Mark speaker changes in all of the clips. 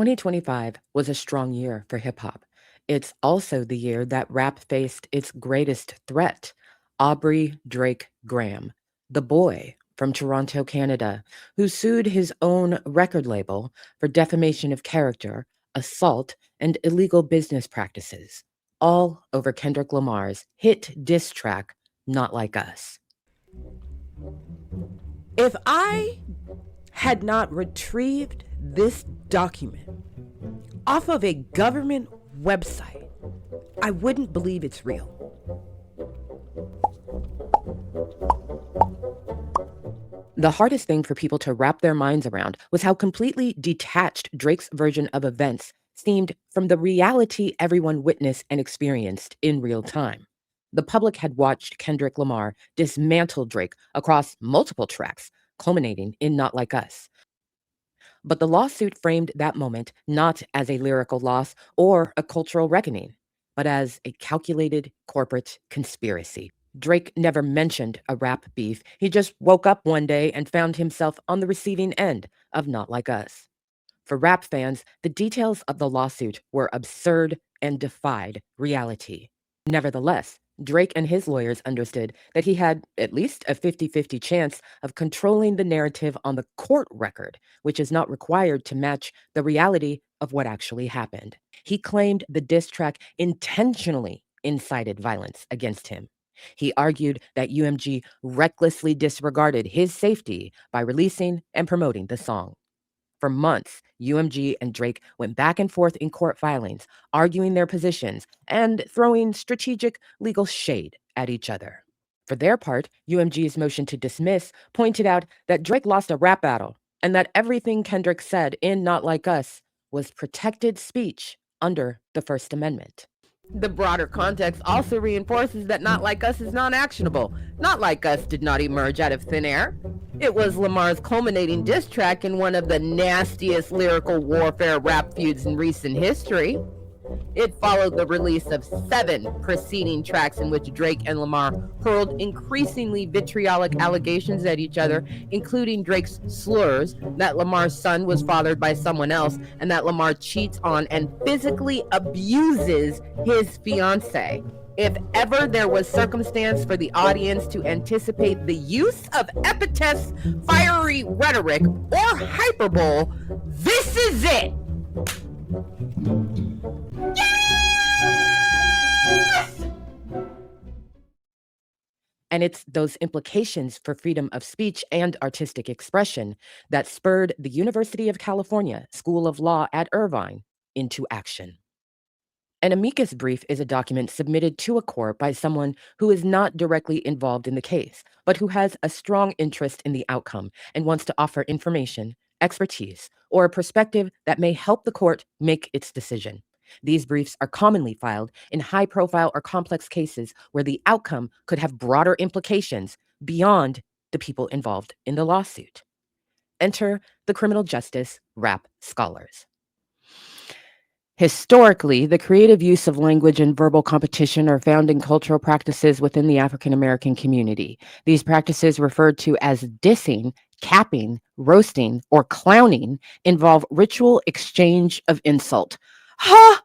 Speaker 1: 2025 was a strong year for hip hop. It's also the year that rap faced its greatest threat, Aubrey Drake Graham, the boy from Toronto, Canada, who sued his own record label for defamation of character, assault, and illegal business practices, all over Kendrick Lamar's hit diss track, Not Like Us.
Speaker 2: If I had not retrieved this document off of a government website, I wouldn't believe it's real.
Speaker 1: The hardest thing for people to wrap their minds around was how completely detached Drake's version of events seemed from the reality everyone witnessed and experienced in real time. The public had watched Kendrick Lamar dismantle Drake across multiple tracks, culminating in Not Like Us. But the lawsuit framed that moment not as a lyrical loss or a cultural reckoning, but as a calculated corporate conspiracy. Drake never mentioned a rap beef. He just woke up one day and found himself on the receiving end of Not Like Us. For rap fans, the details of the lawsuit were absurd and defied reality. Nevertheless, Drake and his lawyers understood that he had at least a 50-50 chance of controlling the narrative on the court record, which is not required to match the reality of what actually happened. He claimed the diss track intentionally incited violence against him. He argued that UMG recklessly disregarded his safety by releasing and promoting the song. For months, UMG and Drake went back and forth in court filings, arguing their positions and throwing strategic legal shade at each other. For their part, UMG's motion to dismiss pointed out that Drake lost a rap battle and that everything Kendrick said in Not Like Us was protected speech under the First Amendment.
Speaker 2: The broader context also reinforces that Not Like Us is non-actionable. Not Like Us did not emerge out of thin air. It was Lamar's culminating diss track in one of the nastiest lyrical warfare rap feuds in recent history. It followed the release of 7 preceding tracks in which Drake and Lamar hurled increasingly vitriolic allegations at each other, including Drake's slurs that Lamar's son was fathered by someone else and that Lamar cheats on and physically abuses his fiancée. If ever there was circumstance for the audience to anticipate the use of epithets, fiery rhetoric, or hyperbole, this is it! Yes!
Speaker 1: And it's those implications for freedom of speech and artistic expression that spurred the University of California School of Law at Irvine into action. An amicus brief is a document submitted to a court by someone who is not directly involved in the case, but who has a strong interest in the outcome and wants to offer information, expertise, or a perspective that may help the court make its decision. These briefs are commonly filed in high-profile or complex cases where the outcome could have broader implications beyond the people involved in the lawsuit. Enter the criminal justice rap scholars. Historically, the creative use of language and verbal competition are found in cultural practices within the African American community. These practices, referred to as dissing, capping, roasting, or clowning, involve ritual exchange of insult. Ha!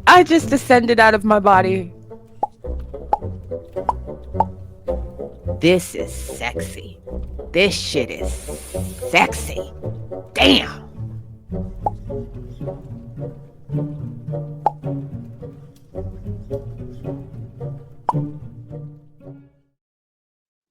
Speaker 1: I just descended out of my body. This is sexy. This shit is sexy. Damn.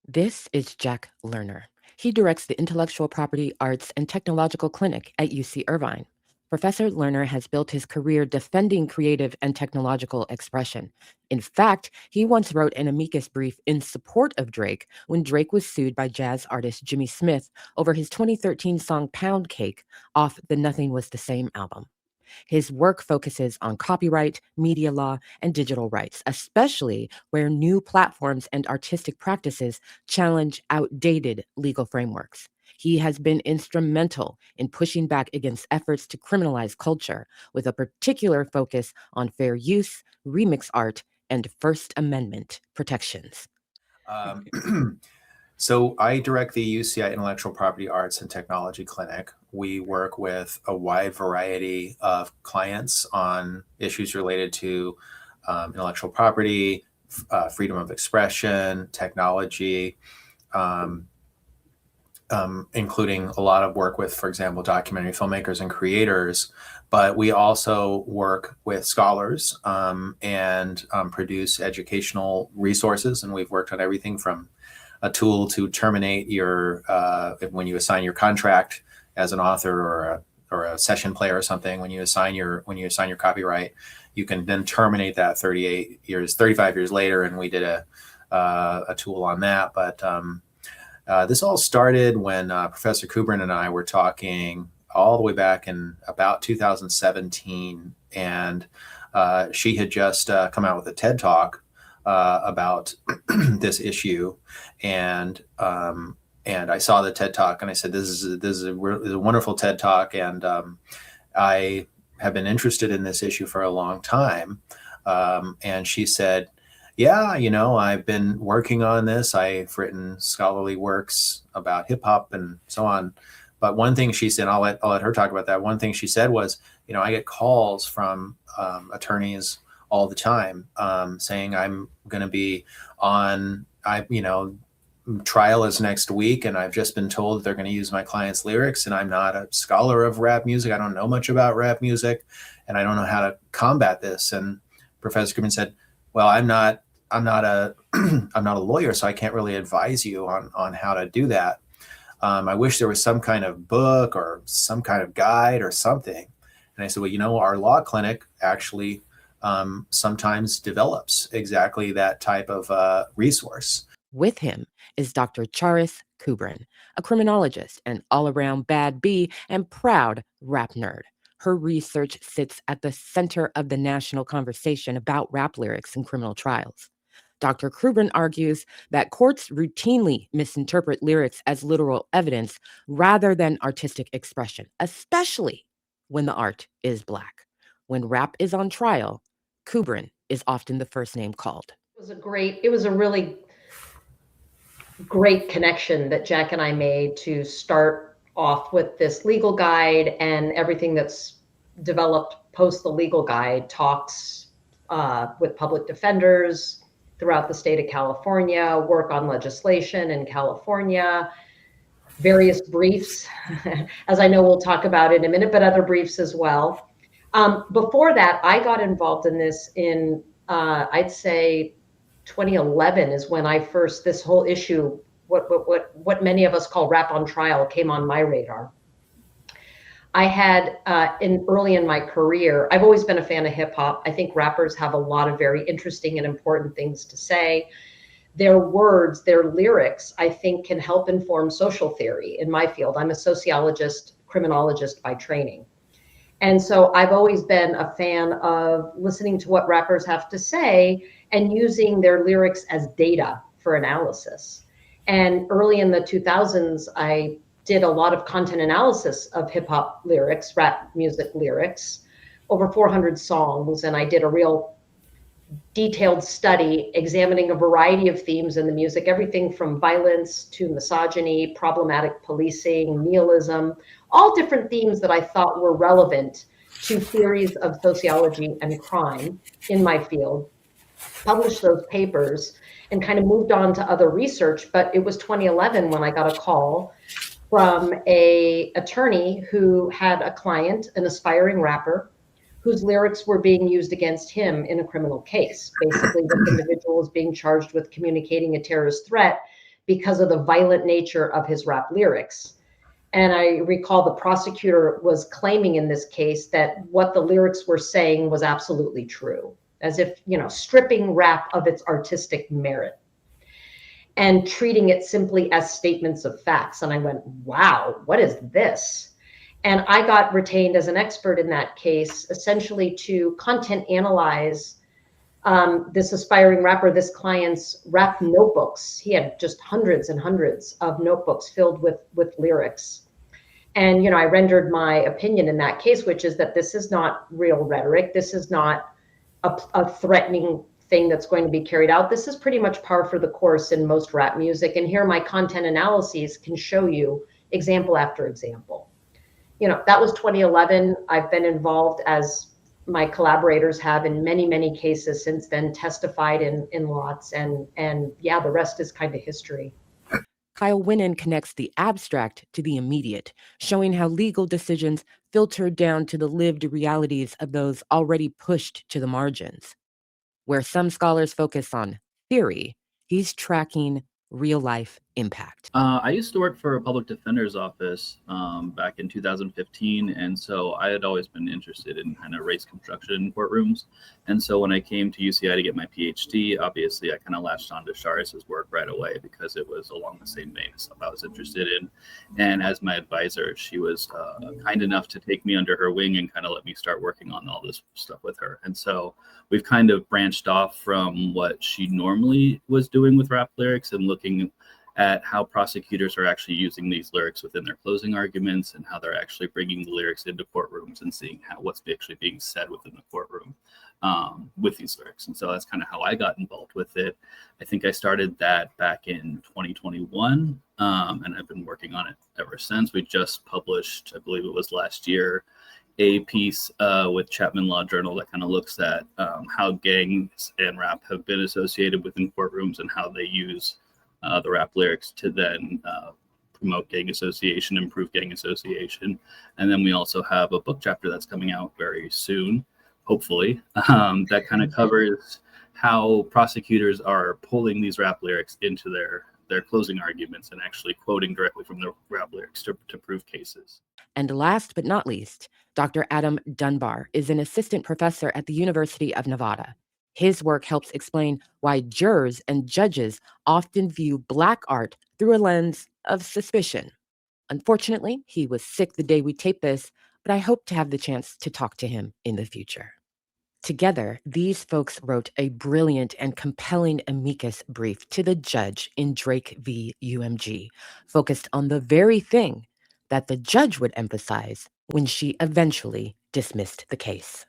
Speaker 1: This is Jack Lerner. He directs the Intellectual Property, Arts, and Technological Clinic at UC Irvine. Professor Lerner has built his career defending creative and technological expression. In fact, he once wrote an amicus brief in support of Drake when Drake was sued by jazz artist Jimmy Smith over his 2013 song Pound Cake off the Nothing Was the Same album. His work focuses on copyright, media law, and digital rights, especially where new platforms and artistic practices challenge outdated legal frameworks. He has been instrumental in pushing back against efforts to criminalize culture, with a particular focus on fair use, remix art, and First Amendment protections.
Speaker 3: So I direct the UCI Intellectual Property Arts and Technology Clinic. We work with a wide variety of clients on issues related to intellectual property, freedom of expression, technology, um, including a lot of work with, for example, documentary filmmakers and creators. But we also work with scholars and produce educational resources. And we've worked on everything from a tool to terminate your when you assign your contract as an author or a session player or something. When you assign your copyright, you can then terminate that 35 years later. And we did a tool on that. But this all started when Professor Kubrin and I were talking all the way back in about 2017, and she had just come out with a TED Talk about this issue, and I saw the TED Talk, and I said, "This is a wonderful TED Talk," and I have been interested in this issue for a long time. And she said, "Yeah, I've been working on this. I've written scholarly works about hip hop and so on." But one thing she said, I'll let her talk about that. One thing she said was, I get calls from attorneys all the time saying I'm going to be on, trial is next week, and I've just been told that they're going to use my client's lyrics, and I'm not a scholar of rap music. I don't know much about rap music, and I don't know how to combat this. And Professor Kubrin said, "Well, I'm not a I'm not a lawyer, so I can't really advise you on how to do that. I wish there was some kind of book or some kind of guide or something." And I said, "Well, our law clinic actually sometimes develops exactly that type of resource."
Speaker 1: With him is Dr. Charis Kubrin, a criminologist, an all-around bad bee, and proud rap nerd. Her research sits at the center of the national conversation about rap lyrics in criminal trials. Dr. Kubrin argues that courts routinely misinterpret lyrics as literal evidence rather than artistic expression, especially when the art is Black. When rap is on trial, Kubrin is often the first name called.
Speaker 4: It was a really great connection that Jack and I made to start off with this legal guide, and everything that's developed post the legal guide talks with public defenders throughout the state of California, work on legislation in California, various briefs, as I know we'll talk about in a minute, but other briefs as well. Before that, I got involved in this in, I'd say 2011 is when this whole issue, what many of us call rap on trial, came on my radar. I had, early in my career, I've always been a fan of hip hop. I think rappers have a lot of very interesting and important things to say. Their words, their lyrics, I think can help inform social theory in my field. I'm a sociologist, criminologist by training. And so I've always been a fan of listening to what rappers have to say and using their lyrics as data for analysis. And early in the 2000s, I did a lot of content analysis of hip hop lyrics, rap music lyrics, over 400 songs. And I did a real detailed study examining a variety of themes in the music, everything from violence to misogyny, problematic policing, nihilism, all different themes that I thought were relevant to theories of sociology and crime in my field. Published those papers and kind of moved on to other research. But it was 2011 when I got a call from an attorney who had a client, an aspiring rapper, whose lyrics were being used against him in a criminal case. Basically, this individual was being charged with communicating a terrorist threat because of the violent nature of his rap lyrics. And I recall the prosecutor was claiming in this case that what the lyrics were saying was absolutely true, as if, stripping rap of its artistic merit and treating it simply as statements of facts. And I went, wow, what is this? And I got retained as an expert in that case, essentially to content analyze this aspiring rapper, this client's rap notebooks. He had just hundreds and hundreds of notebooks filled with lyrics. And, I rendered my opinion in that case, which is that this is not real rhetoric. This is not a threatening thing that's going to be carried out. This is pretty much par for the course in most rap music. And here my content analyses can show you example after example. That was 2011. I've been involved, as my collaborators have, in many, many cases since then, testified in lots. And yeah, the rest is kind of history.
Speaker 1: Kyle Winnen connects the abstract to the immediate, showing how legal decisions filter down to the lived realities of those already pushed to the margins. Where some scholars focus on theory, he's tracking real-life impact.
Speaker 5: I used to work for a public defender's office back in 2015, and so I had always been interested in kind of race construction in courtrooms. And so when I came to UCI to get my PhD, obviously I kind of latched on to Charis's work right away because it was along the same vein as stuff I was interested in. And as my advisor, she was kind enough to take me under her wing and kind of let me start working on all this stuff with her. And so we've kind of branched off from what she normally was doing with rap lyrics and looking at how prosecutors are actually using these lyrics within their closing arguments and how they're actually bringing the lyrics into courtrooms and seeing what's actually being said within the courtroom with these lyrics. And so that's kind of how I got involved with it. I think I started that back in 2021, and I've been working on it ever since. We just published, I believe it was last year, a piece with Chapman Law Journal that kind of looks at how gangs and rap have been associated within courtrooms and how they use the rap lyrics to then promote gang association, improve gang association. And then we also have a book chapter that's coming out very soon, hopefully, that kind of covers how prosecutors are pulling these rap lyrics into their closing arguments and actually quoting directly from the rap lyrics to prove cases.
Speaker 1: And last but not least, Dr. Adam Dunbar is an assistant professor at the University of Nevada. His work helps explain why jurors and judges often view Black art through a lens of suspicion. Unfortunately, he was sick the day we taped this, but I hope to have the chance to talk to him in the future. Together, these folks wrote a brilliant and compelling amicus brief to the judge in Drake v. UMG, focused on the very thing that the judge would emphasize when she eventually dismissed the case.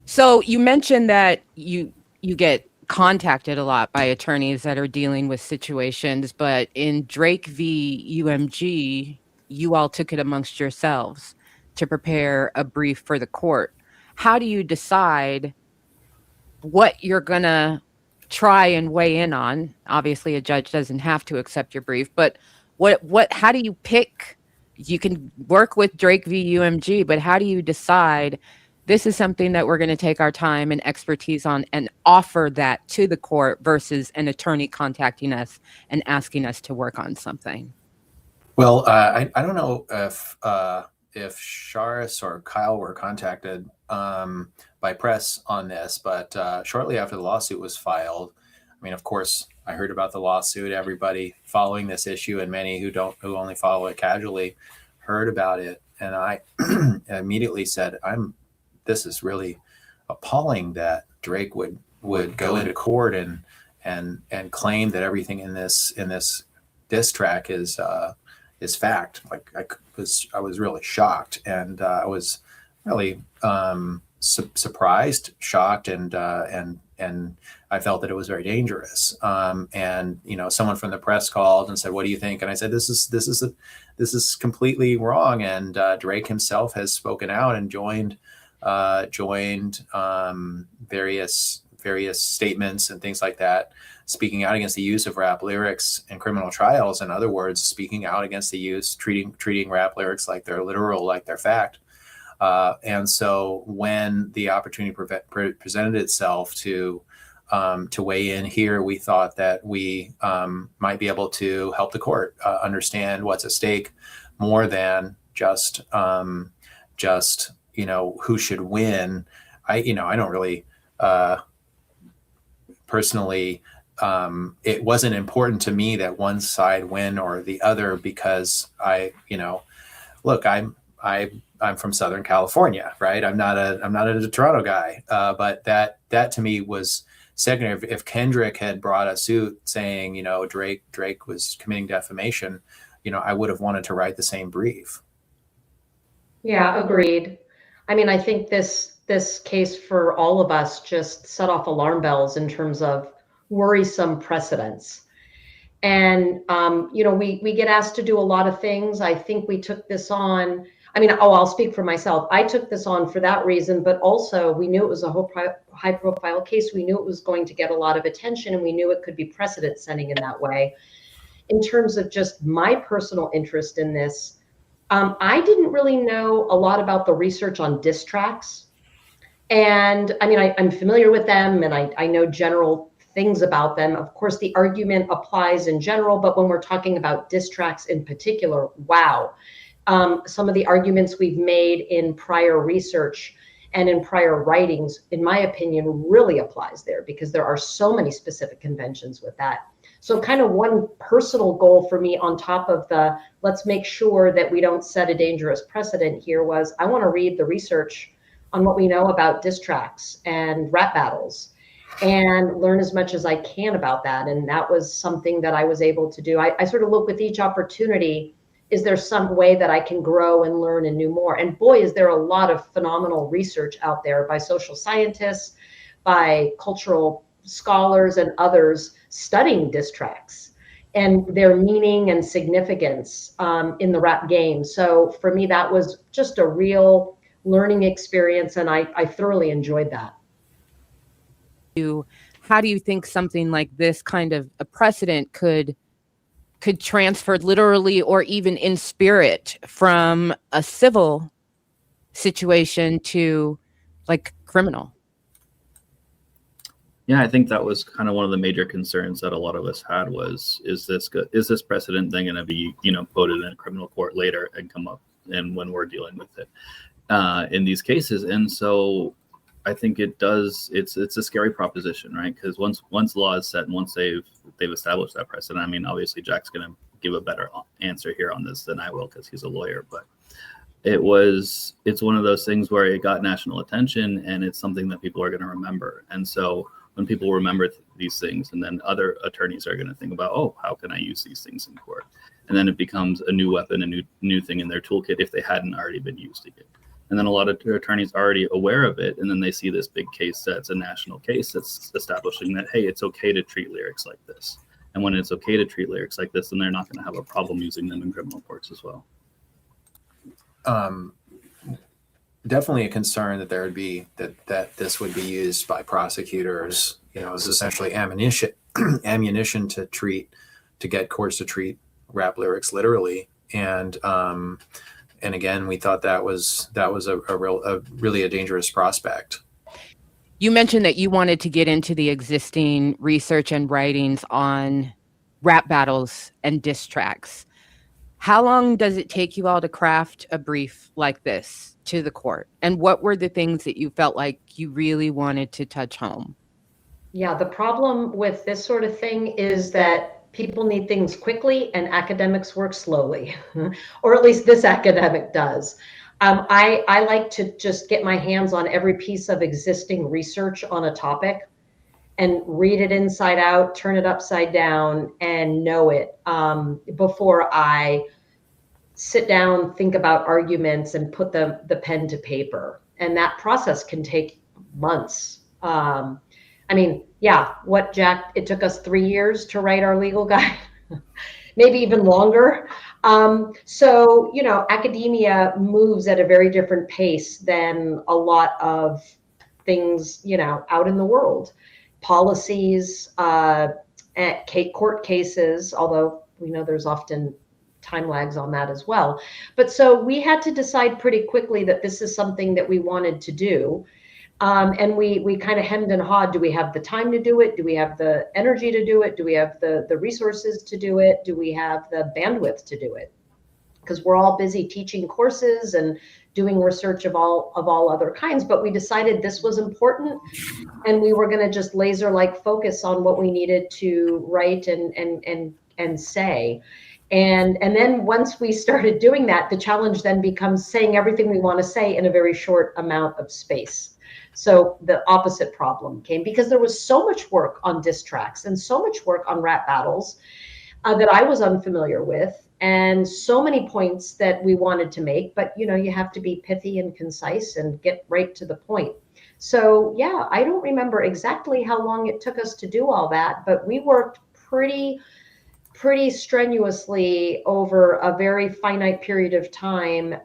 Speaker 1: So you mentioned that you get contacted a lot by attorneys that are dealing with situations, but in Drake v. UMG, you all took it amongst yourselves to prepare a brief for the court. How do you decide what you're going to try and weigh in on? Obviously, a judge doesn't have to accept your brief, but how do you pick? You can work with Drake v. UMG, but how do you decide this is something that we're going to take our time and expertise on and offer that to the court versus an attorney contacting us and asking us to work on something?
Speaker 3: Well, I don't know if Charis or Kyle were contacted by press on this, but shortly after the lawsuit was filed, I mean, of course, I heard about the lawsuit. Everybody following this issue, and many who only follow it casually, heard about it, and I immediately said, this is really appalling that Drake would go into court and claim that everything in this diss track is fact. Like I was really shocked, and I was really surprised, shocked, and I felt that it was very dangerous. And someone from the press called and said, "What do you think?" And I said, "This is completely wrong." And Drake himself has spoken out and joined various statements and things like that, speaking out against the use of rap lyrics in criminal trials. In other words, speaking out against the use, treating rap lyrics like they're literal, like they're fact. And so when the opportunity presented itself to weigh in here, we thought that we might be able to help the court understand what's at stake more than just who should win. I don't really personally, it wasn't important to me that one side win or the other, because look, I'm from Southern California, right? I'm not a Toronto guy, but that to me was secondary. If Kendrick had brought a suit saying, Drake was committing defamation, I would have wanted to write the same brief.
Speaker 4: Yeah, agreed. I mean, I think this this case for all of us just set off alarm bells in terms of worrisome precedents. And, we get asked to do a lot of things. I think we took this on. I'll speak for myself. I took this on for that reason, but also we knew it was a high profile case. We knew it was going to get a lot of attention, and we knew it could be precedent setting in that way. In terms of just my personal interest in this, I didn't really know a lot about the research on diss tracks. And I'm familiar with them, and I know general things about them. Of course, the argument applies in general, but when we're talking about diss tracks in particular, wow. Some of the arguments we've made in prior research and in prior writings, in my opinion, really applies there, because there are so many specific conventions with that. So kind of one personal goal for me on top of the let's make sure that we don't set a dangerous precedent here was I want to read the research on what we know about diss tracks and rap battles and learn as much as I can about that. And that was something that I was able to do. I sort of look with each opportunity, is there some way that I can grow and learn and do more? And boy, is there a lot of phenomenal research out there by social scientists, by cultural scholars and others studying diss tracks and their meaning and significance in the rap game. So for me, that was just a real learning experience, and I thoroughly enjoyed that.
Speaker 1: How do you think something like this kind of a precedent could transfer literally or even in spirit from a civil situation to like criminal?
Speaker 5: Yeah, I think that was kind of one of the major concerns that a lot of us had was, is this precedent then going to be, quoted in a criminal court later and come up and when we're dealing with it in these cases? And so I think it's a scary proposition, right? Because once law is set and once they've established that precedent, obviously Jack's going to give a better answer here on this than I will because he's a lawyer, but it's one of those things where it got national attention and it's something that people are going to remember. And so when people remember these things, and then other attorneys are going to think about, oh, how can I use these things in court? And then it becomes a new weapon, a new thing in their toolkit if they hadn't already been used again. And then a lot of attorneys are already aware of it, and then they see this big case that's a national case that's establishing that, hey, it's okay to treat lyrics like this. And when it's okay to treat lyrics like this, then they're not going to have a problem using them in criminal courts as well.
Speaker 3: Definitely a concern that there would be that this would be used by prosecutors, as essentially ammunition to get courts to treat rap lyrics literally. And again, we thought that was really a dangerous prospect.
Speaker 1: You mentioned that you wanted to get into the existing research and writings on rap battles and diss tracks. How long does it take you all to craft a brief like this to the court? And what were the things that you felt like you really wanted to touch home?
Speaker 4: Yeah, the problem with this sort of thing is that people need things quickly and academics work slowly, or at least this academic does. I like to just get my hands on every piece of existing research on a topic and read it inside out, turn it upside down, and know it before I sit down, think about arguments, and put the pen to paper. And that process can take months. Jack, it took us 3 years to write our legal guide, maybe even longer. So, academia moves at a very different pace than a lot of things, out in the world. Policies, court cases, although we know there's often time lags on that as well. But so we had to decide pretty quickly that this is something that we wanted to do. And we kind of hemmed and hawed. Do we have the time to do it? Do we have the energy to do it? Do we have the resources to do it? Do we have the bandwidth to do it? Because we're all busy teaching courses and doing research of all other kinds. But we decided this was important, and we were going to just laser-like focus on what we needed to write and say. And then once we started doing that, the challenge then becomes saying everything we want to say in a very short amount of space. So the opposite problem came because there was so much work on diss tracks and so much work on rap battles. that I was unfamiliar with, and so many points that we wanted to make, but you have to be pithy and concise and get right to the point. So yeah, I don't remember exactly how long it took us to do all that, but we worked pretty strenuously over a very finite period of time,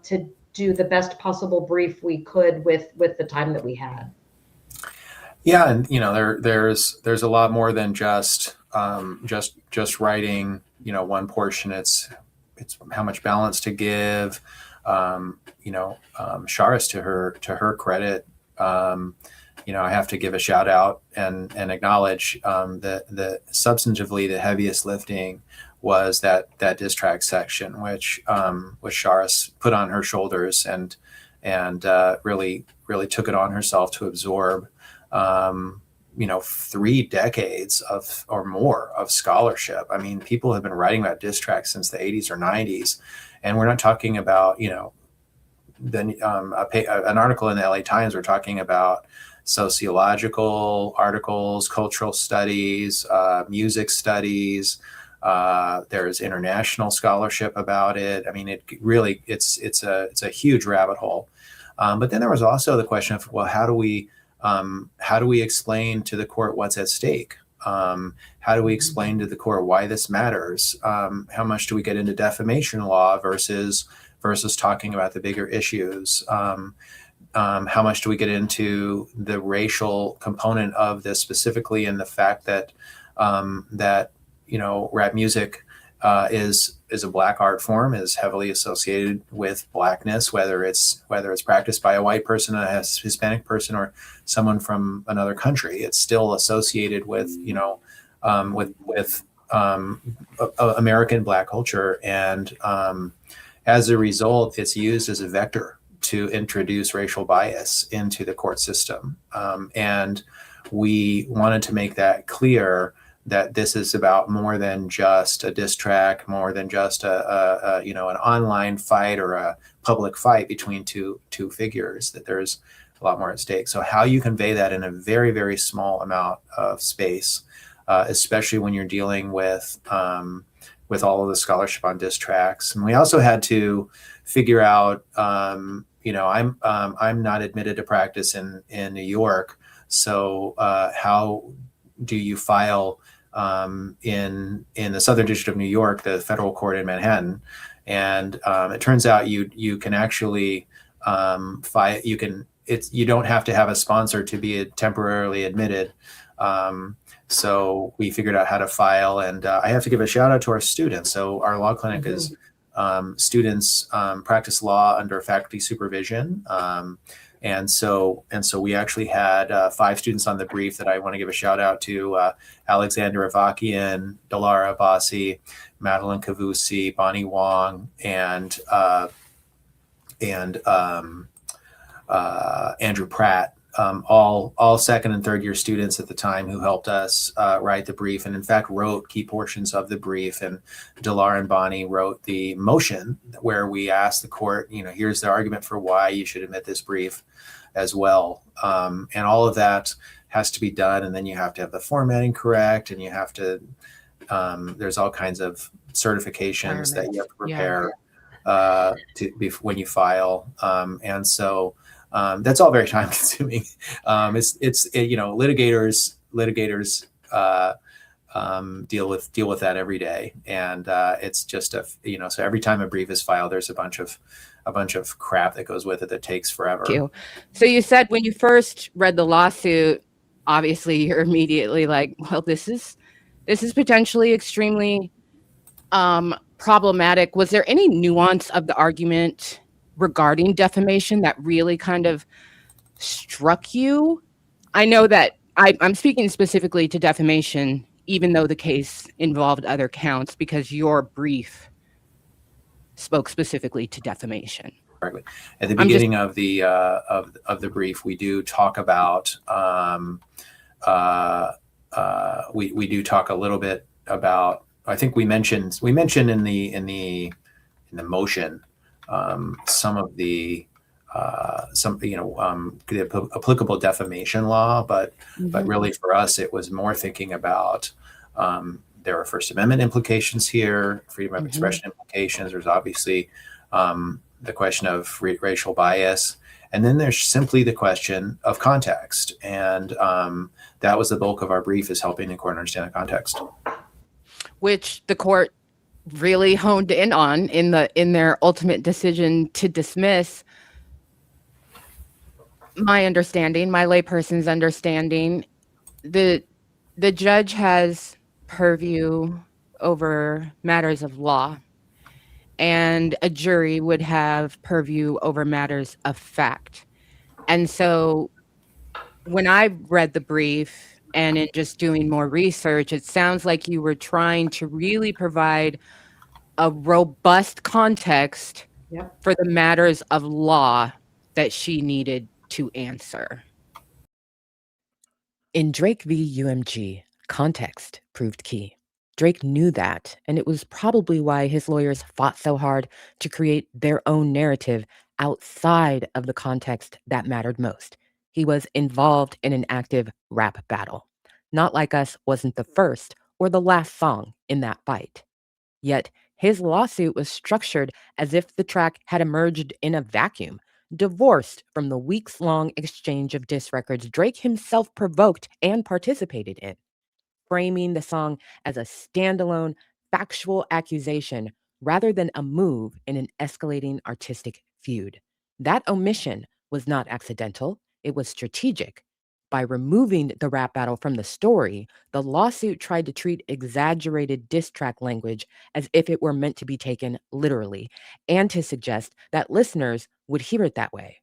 Speaker 4: to do the best possible brief we could with the time that we had.
Speaker 3: Yeah, and there's a lot more than just writing one portion. It's how much balance to give. Charis, to her credit, I have to give a shout out and acknowledge the substantively the heaviest lifting was that diss track section, which Charis put on her shoulders and really took it on herself to absorb. 3 decades or more of scholarship. I mean, people have been writing about diss tracks since the 80s or 90s, and we're not talking about an article in the LA Times. We're talking about sociological articles, cultural studies, music studies. There's international scholarship about it. I mean, it's a huge rabbit hole. But then there was also the question of, well, how do we explain to the court what's at stake? How do we explain to the court why this matters? How much do we get into defamation law versus talking about the bigger issues? How much do we get into the racial component of this specifically, and the fact that rap music is a Black art form, is heavily associated with Blackness, whether it's practiced by a white person, a Hispanic person, or someone from another country. It's still associated with American Black culture, and as a result, it's used as a vector to introduce racial bias into the court system. And we wanted to make that clear, that this is about more than just a diss track, more than just an online fight or a public fight between two figures, that there's a lot more at stake. So how you convey that in a very, very small amount of space, especially when you're dealing with all of the scholarship on diss tracks. And we also had to figure out, I'm not admitted to practice in New York. So how do you file in the Southern District of New York, the federal court in Manhattan? And it turns out you can actually file. You don't have to have a sponsor to be temporarily admitted. So we figured out how to file, and I have to give a shout out to our students. So our law clinic is students practice law under faculty supervision. And so we actually had 5 students on the brief that I want to give a shout out to: Alexander Avakian, Dalara Abbasi, Madeline Kavusi, Bonnie Wong, and Andrew Pratt. All second and third year students at the time, who helped us write the brief, and in fact wrote key portions of the brief. And Dalara and Bonnie wrote the motion where we asked the court, here's the argument for why you should admit this brief as well. And all of that has to be done. And then you have to have the formatting correct, and you have to, there's all kinds of certifications that you have to prepare when you file. And so that's all very time consuming. Litigators deal with that every day, and it's just so every time a brief is filed, there's a bunch of crap that goes with it that takes forever.
Speaker 1: Thank you. So you said when you first read the lawsuit, obviously you're immediately like, well, this is potentially extremely problematic. Was there any nuance of the argument regarding defamation that really kind of struck you? I know that I'm speaking specifically to defamation, even though the case involved other counts, because your brief spoke specifically to defamation.
Speaker 3: At the beginning of the brief, we do talk about we do talk a little bit about. I think we mentioned in the motion some of the applicable defamation law, but really for us it was more thinking about there are First Amendment implications here, freedom of expression implications. There's obviously the question of racial bias. And then there's simply the question of context. And that was the bulk of our brief, is helping the court understand the context.
Speaker 1: Which the court really honed in on in their ultimate decision to dismiss. My understanding, my layperson's understanding, the judge has purview over matters of law, and a jury would have purview over matters of fact. And so when I read the brief and in just doing more research, it sounds like you were trying to really provide a robust context for the matters of law that she needed to answer. In Drake v. UMG, context proved key. Drake knew that, and it was probably why his lawyers fought so hard to create their own narrative outside of the context that mattered most. He was involved in an active rap battle. Not Like Us wasn't the first or the last song in that fight. Yet, his lawsuit was structured as if the track had emerged in a vacuum, divorced from the weeks-long exchange of diss records Drake himself provoked and participated in, framing the song as a standalone, factual accusation rather than a move in an escalating artistic feud. That omission was not accidental, it was strategic. By removing the rap battle from the story, the lawsuit tried to treat exaggerated diss track language as if it were meant to be taken literally, and to suggest that listeners would hear it that way.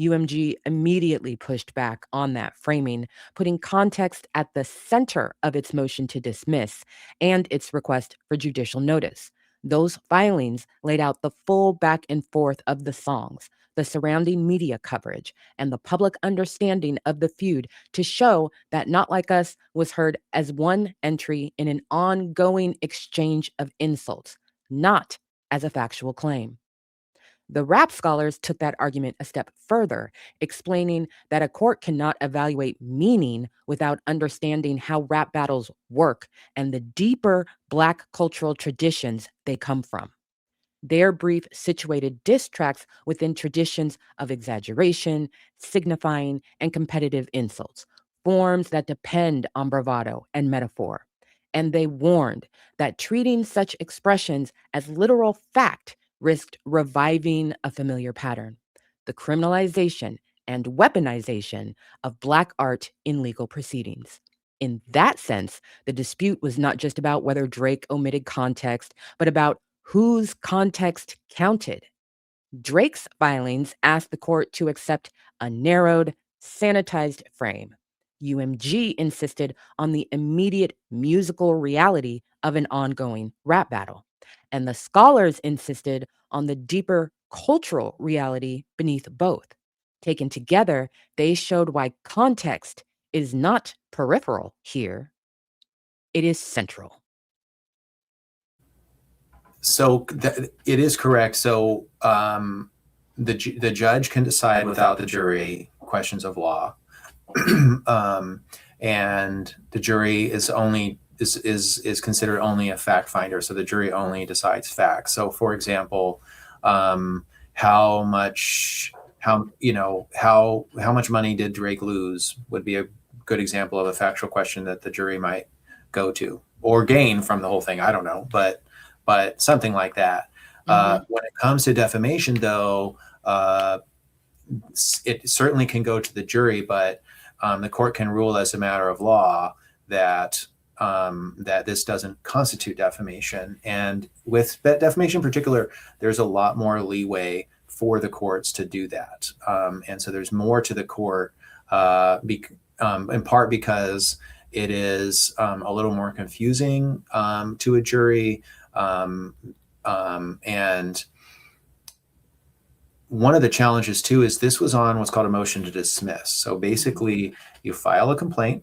Speaker 1: UMG immediately pushed back on that framing, putting context at the center of its motion to dismiss and its request for judicial notice. Those filings laid out the full back and forth of the songs, the surrounding media coverage, and the public understanding of the feud to show that Not Like Us was heard as one entry in an ongoing exchange of insults, not as a factual claim. The rap scholars took that argument a step further, explaining that a court cannot evaluate meaning without understanding how rap battles work and the deeper Black cultural traditions they come from. Their brief situated diss tracks within traditions of exaggeration, signifying, and competitive insults, forms that depend on bravado and metaphor. And they warned that treating such expressions as literal fact risked reviving a familiar pattern: the criminalization and weaponization of Black art in legal proceedings. In that sense, the dispute was not just about whether Drake omitted context, but about whose context counted. Drake's filings asked the court to accept a narrowed, sanitized frame. UMG insisted on the immediate musical reality of an ongoing rap battle, and the scholars insisted on the deeper cultural reality beneath both. Taken together, they showed why context is not peripheral here, it is central.
Speaker 3: So it is correct. So the judge can decide without the jury questions of law, and the jury is considered only a fact finder. So the jury only decides facts. So, for example, how much money did Drake lose would be a good example of a factual question that the jury might go to, or gain from the whole thing. I don't know, but something like that. When it comes to defamation, though, it certainly can go to the jury, but the court can rule as a matter of law that this doesn't constitute defamation. And with defamation in particular, there's a lot more leeway for the courts to do that. And so there's more to the court, in part because it is a little more confusing to a jury. And one of the challenges too is this was on what's called a motion to dismiss. So basically, you file a complaint,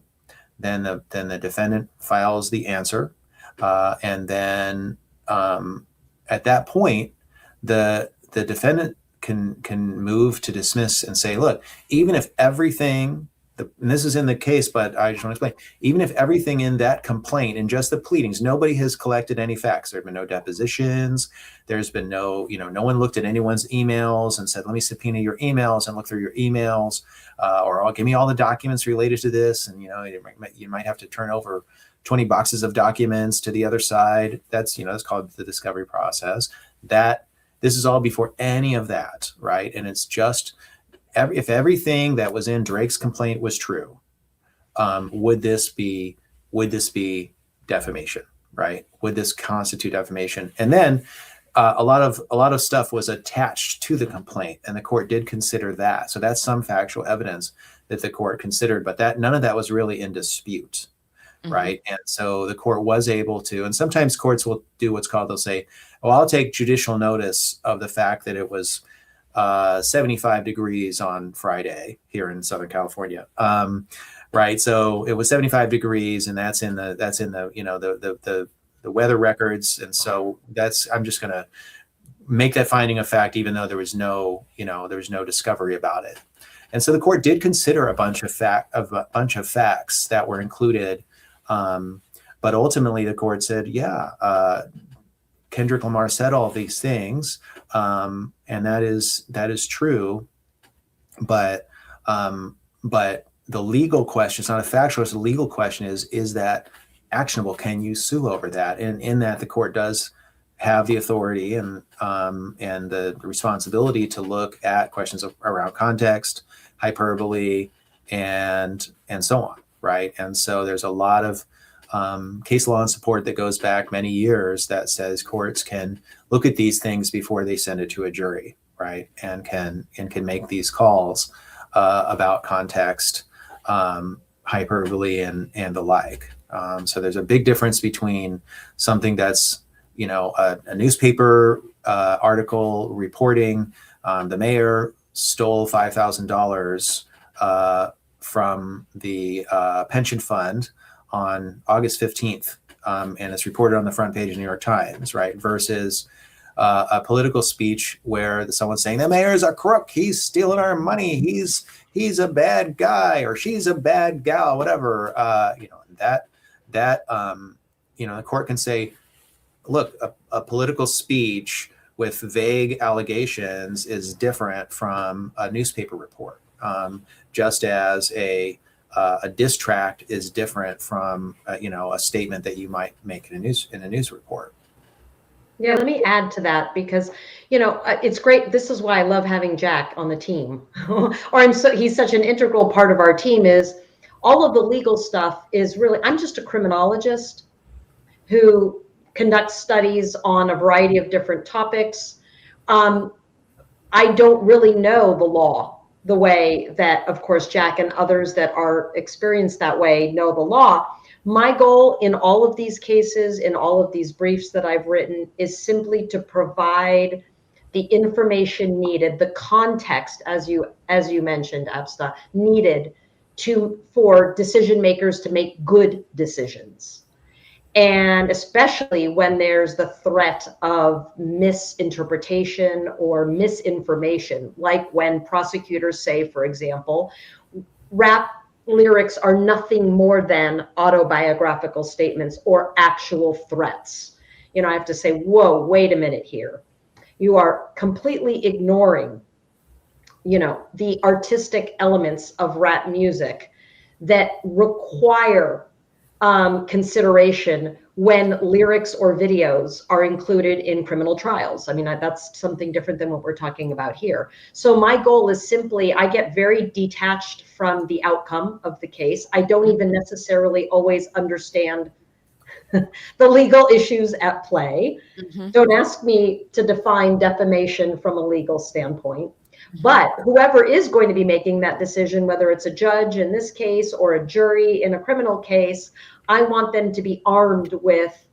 Speaker 3: then the defendant files the answer, and then at that point, the defendant can move to dismiss and say, look, even if everything and this is in the case, but I just want to explain, even if everything in that complaint and just the pleadings, nobody has collected any facts. There have been no depositions. There's been no, no one looked at anyone's emails and said, let me subpoena your emails and look through your emails, or give me all the documents related to this. And, you might have to turn over 20 boxes of documents to the other side. That's, that's called the discovery process. This is all before any of that, right? And it's just, if everything that was in Drake's complaint was true, would this be defamation, right? Would this constitute defamation? And then a lot of stuff was attached to the complaint, and the court did consider that. So that's some factual evidence that the court considered, but none of that was really in dispute, right? And so the court was able to, and sometimes courts will do what's called, they'll say, well, I'll take judicial notice of the fact that it was 75 degrees on Friday here in Southern California. Right. So it was 75 degrees, and that's in the the weather records. And so I'm just going to make that finding a fact, even though there was no discovery about it. And so the court did consider a bunch of facts that were included. But ultimately the court said, Kendrick Lamar said all these things. And that is true, but the legal question, it's not a factual, it's a legal question, is that actionable? Can you sue over that? And in that, the court does have the authority and the responsibility to look at questions around context, hyperbole, and so on, right? And so there's a lot of case law and support that goes back many years that says courts can look at these things before they send it to a jury, right? And can make these calls about context, hyperbole, and the like. So there's a big difference between something that's a newspaper article reporting the mayor stole $5,000 from the pension fund on August 15th, and it's reported on the front page of the New York Times, right? Versus a political speech where someone's saying the mayor's a crook, he's stealing our money, he's a bad guy, or she's a bad gal, whatever. The court can say, look, a political speech with vague allegations is different from a newspaper report, just as a diss tract is different from a statement that you might make in a news report.
Speaker 4: Yeah, let me add to that, because it's great. This is why I love having Jack on the team, he's such an integral part of our team. Is all of the legal stuff is really, I'm just a criminologist who conducts studies on a variety of different topics. I don't really know the law the way that, of course, Jack and others that are experienced that way know the law. My goal in all of these cases, in all of these briefs that I've written, is simply to provide the information needed, the context, as you mentioned, Absta, needed for decision makers to make good decisions. And especially when there's the threat of misinterpretation or misinformation, like when prosecutors say, for example, rap lyrics are nothing more than autobiographical statements or actual threats. I have to say, whoa, wait a minute here. You are completely ignoring, the artistic elements of rap music that require consideration when lyrics or videos are included in criminal trials. I mean, that's something different than what we're talking about here. So my goal is simply, I get very detached from the outcome of the case. I don't even necessarily always understand the legal issues at play. Mm-hmm. Don't ask me to define defamation from a legal standpoint. But whoever is going to be making that decision, whether it's a judge in this case or a jury in a criminal case, I want them to be armed with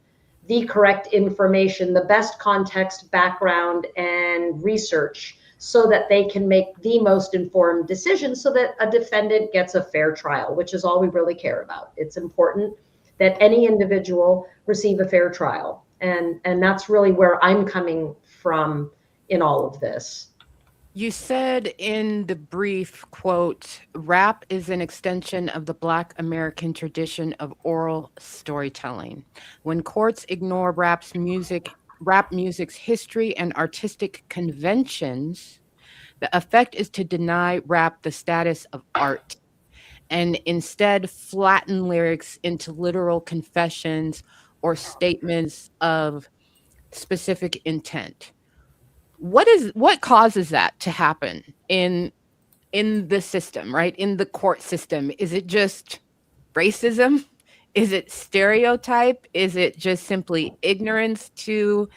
Speaker 4: the correct information, the best context, background, and research, so that they can make the most informed decision, so that a defendant gets a fair trial, which is all we really care about. It's important that any individual receive a fair trial. And that's really where I'm coming from in all of this.
Speaker 1: You said in the brief, quote, rap is an extension of the Black American tradition of oral storytelling. When courts ignore rap music's history and artistic conventions, the effect is to deny rap the status of art and instead flatten lyrics into literal confessions or statements of specific intent. What causes that to happen in the system, right? In the court system? Is it just racism? Is it stereotype? Is it just simply ignorance to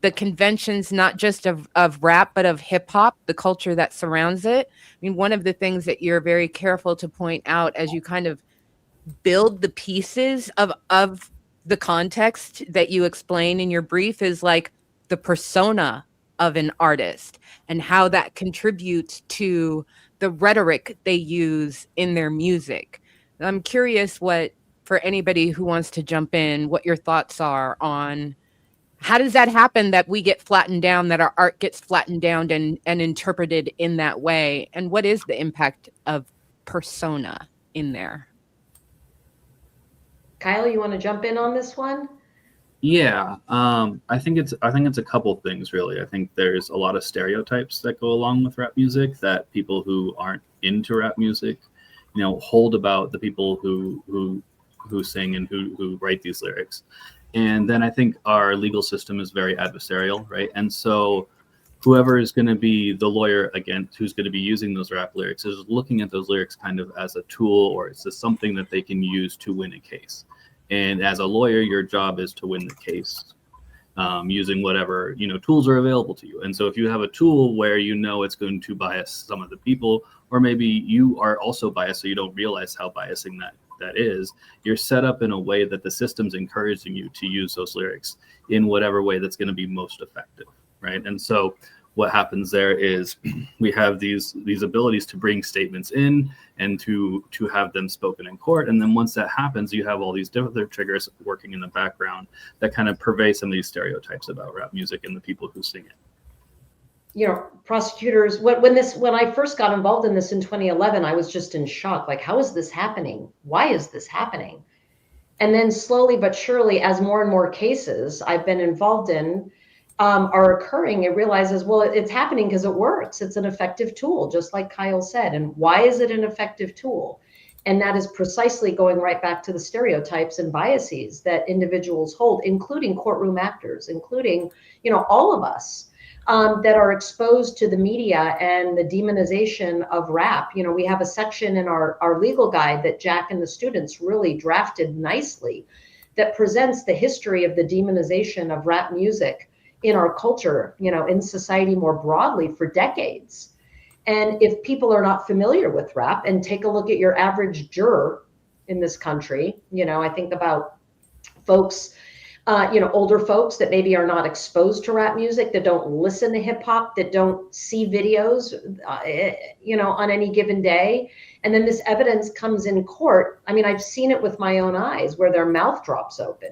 Speaker 1: the conventions, not just of rap, but of hip hop, the culture that surrounds it? I mean, one of the things that you're very careful to point out as you kind of build the pieces of the context that you explain in your brief is like the persona of an artist and how that contributes to the rhetoric they use in their music. I'm curious what, for anybody who wants to jump in, what your thoughts are on how does that happen that we get flattened down, that our art gets flattened down and interpreted in that way? And what is the impact of persona in there?
Speaker 4: Kyle, you want to jump in on this one?
Speaker 5: Yeah, I think it's a couple things really. I think there's a lot of stereotypes that go along with rap music that people who aren't into rap music, hold about the people who sing and who write these lyrics. And then I think our legal system is very adversarial, right? And so whoever is going to be the lawyer against who's going to be using those rap lyrics is looking at those lyrics kind of as a tool, or it's just something that they can use to win a case. And as a lawyer, your job is to win the case using whatever tools are available to you. And so if you have a tool where it's going to bias some of the people, or maybe you are also biased so you don't realize how biasing that is, you're set up in a way that the system's encouraging you to use those lyrics in whatever way that's going to be most effective, right? And so what happens there is we have these abilities to bring statements in and to have them spoken in court. And then once that happens, you have all these different triggers working in the background that kind of purvey some of these stereotypes about rap music and the people who sing it.
Speaker 4: Prosecutors, when I first got involved in this in 2011, I was just in shock. Like, how is this happening? Why is this happening? And then slowly but surely, as more and more cases I've been involved in are occurring, it realizes, well, it's happening because it works. It's an effective tool, just like Kyle said. And why is it an effective tool? And that is precisely going right back to the stereotypes and biases that individuals hold, including courtroom actors, including, all of us that are exposed to the media and the demonization of rap. We have a section in our legal guide that Jack and the students really drafted nicely that presents the history of the demonization of rap music in our culture, in society more broadly for decades. And if people are not familiar with rap, and take a look at your average juror in this country, I think about folks, older folks that maybe are not exposed to rap music, that don't listen to hip hop, that don't see videos, on any given day. And then this evidence comes in court. I mean, I've seen it with my own eyes where their mouth drops open.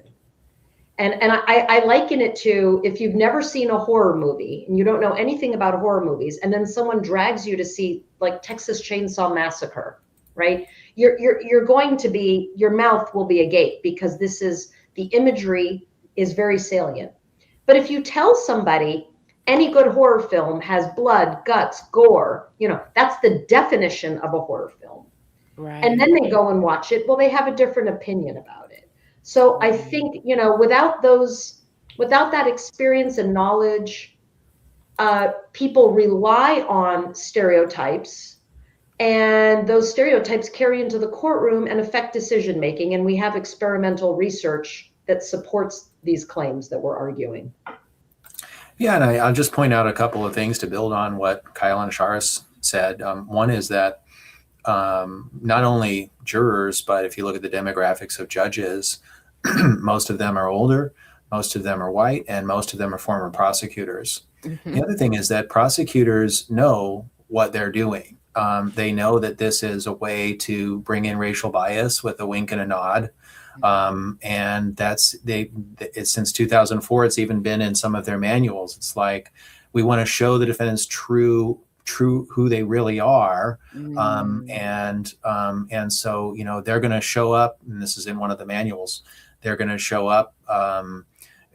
Speaker 4: And I liken it to, if you've never seen a horror movie and you don't know anything about horror movies, and then someone drags you to see like Texas Chainsaw Massacre, right? You're going to be, your mouth will be agape because the imagery is very salient. But if you tell somebody any good horror film has blood, guts, gore, that's the definition of a horror film. Right. And then they go and watch it, well, they have a different opinion about it. So I think, without that experience and knowledge, people rely on stereotypes, and those stereotypes carry into the courtroom and affect decision making. And we have experimental research that supports these claims that we're arguing.
Speaker 3: Yeah, and I'll just point out a couple of things to build on what Kyle and Sharis said. One is that not only jurors, but if you look at the demographics of judges, most of them are older, most of them are white, and most of them are former prosecutors. Mm-hmm. The other thing is that prosecutors know what they're doing. They know that this is a way to bring in racial bias with a wink and a nod. And it's since 2004, it's even been in some of their manuals. It's like, we want to show the defendant's true who they really are.
Speaker 2: Mm.
Speaker 3: And so, you know, they're going to show up, and this is in one of the manuals, they're going to show up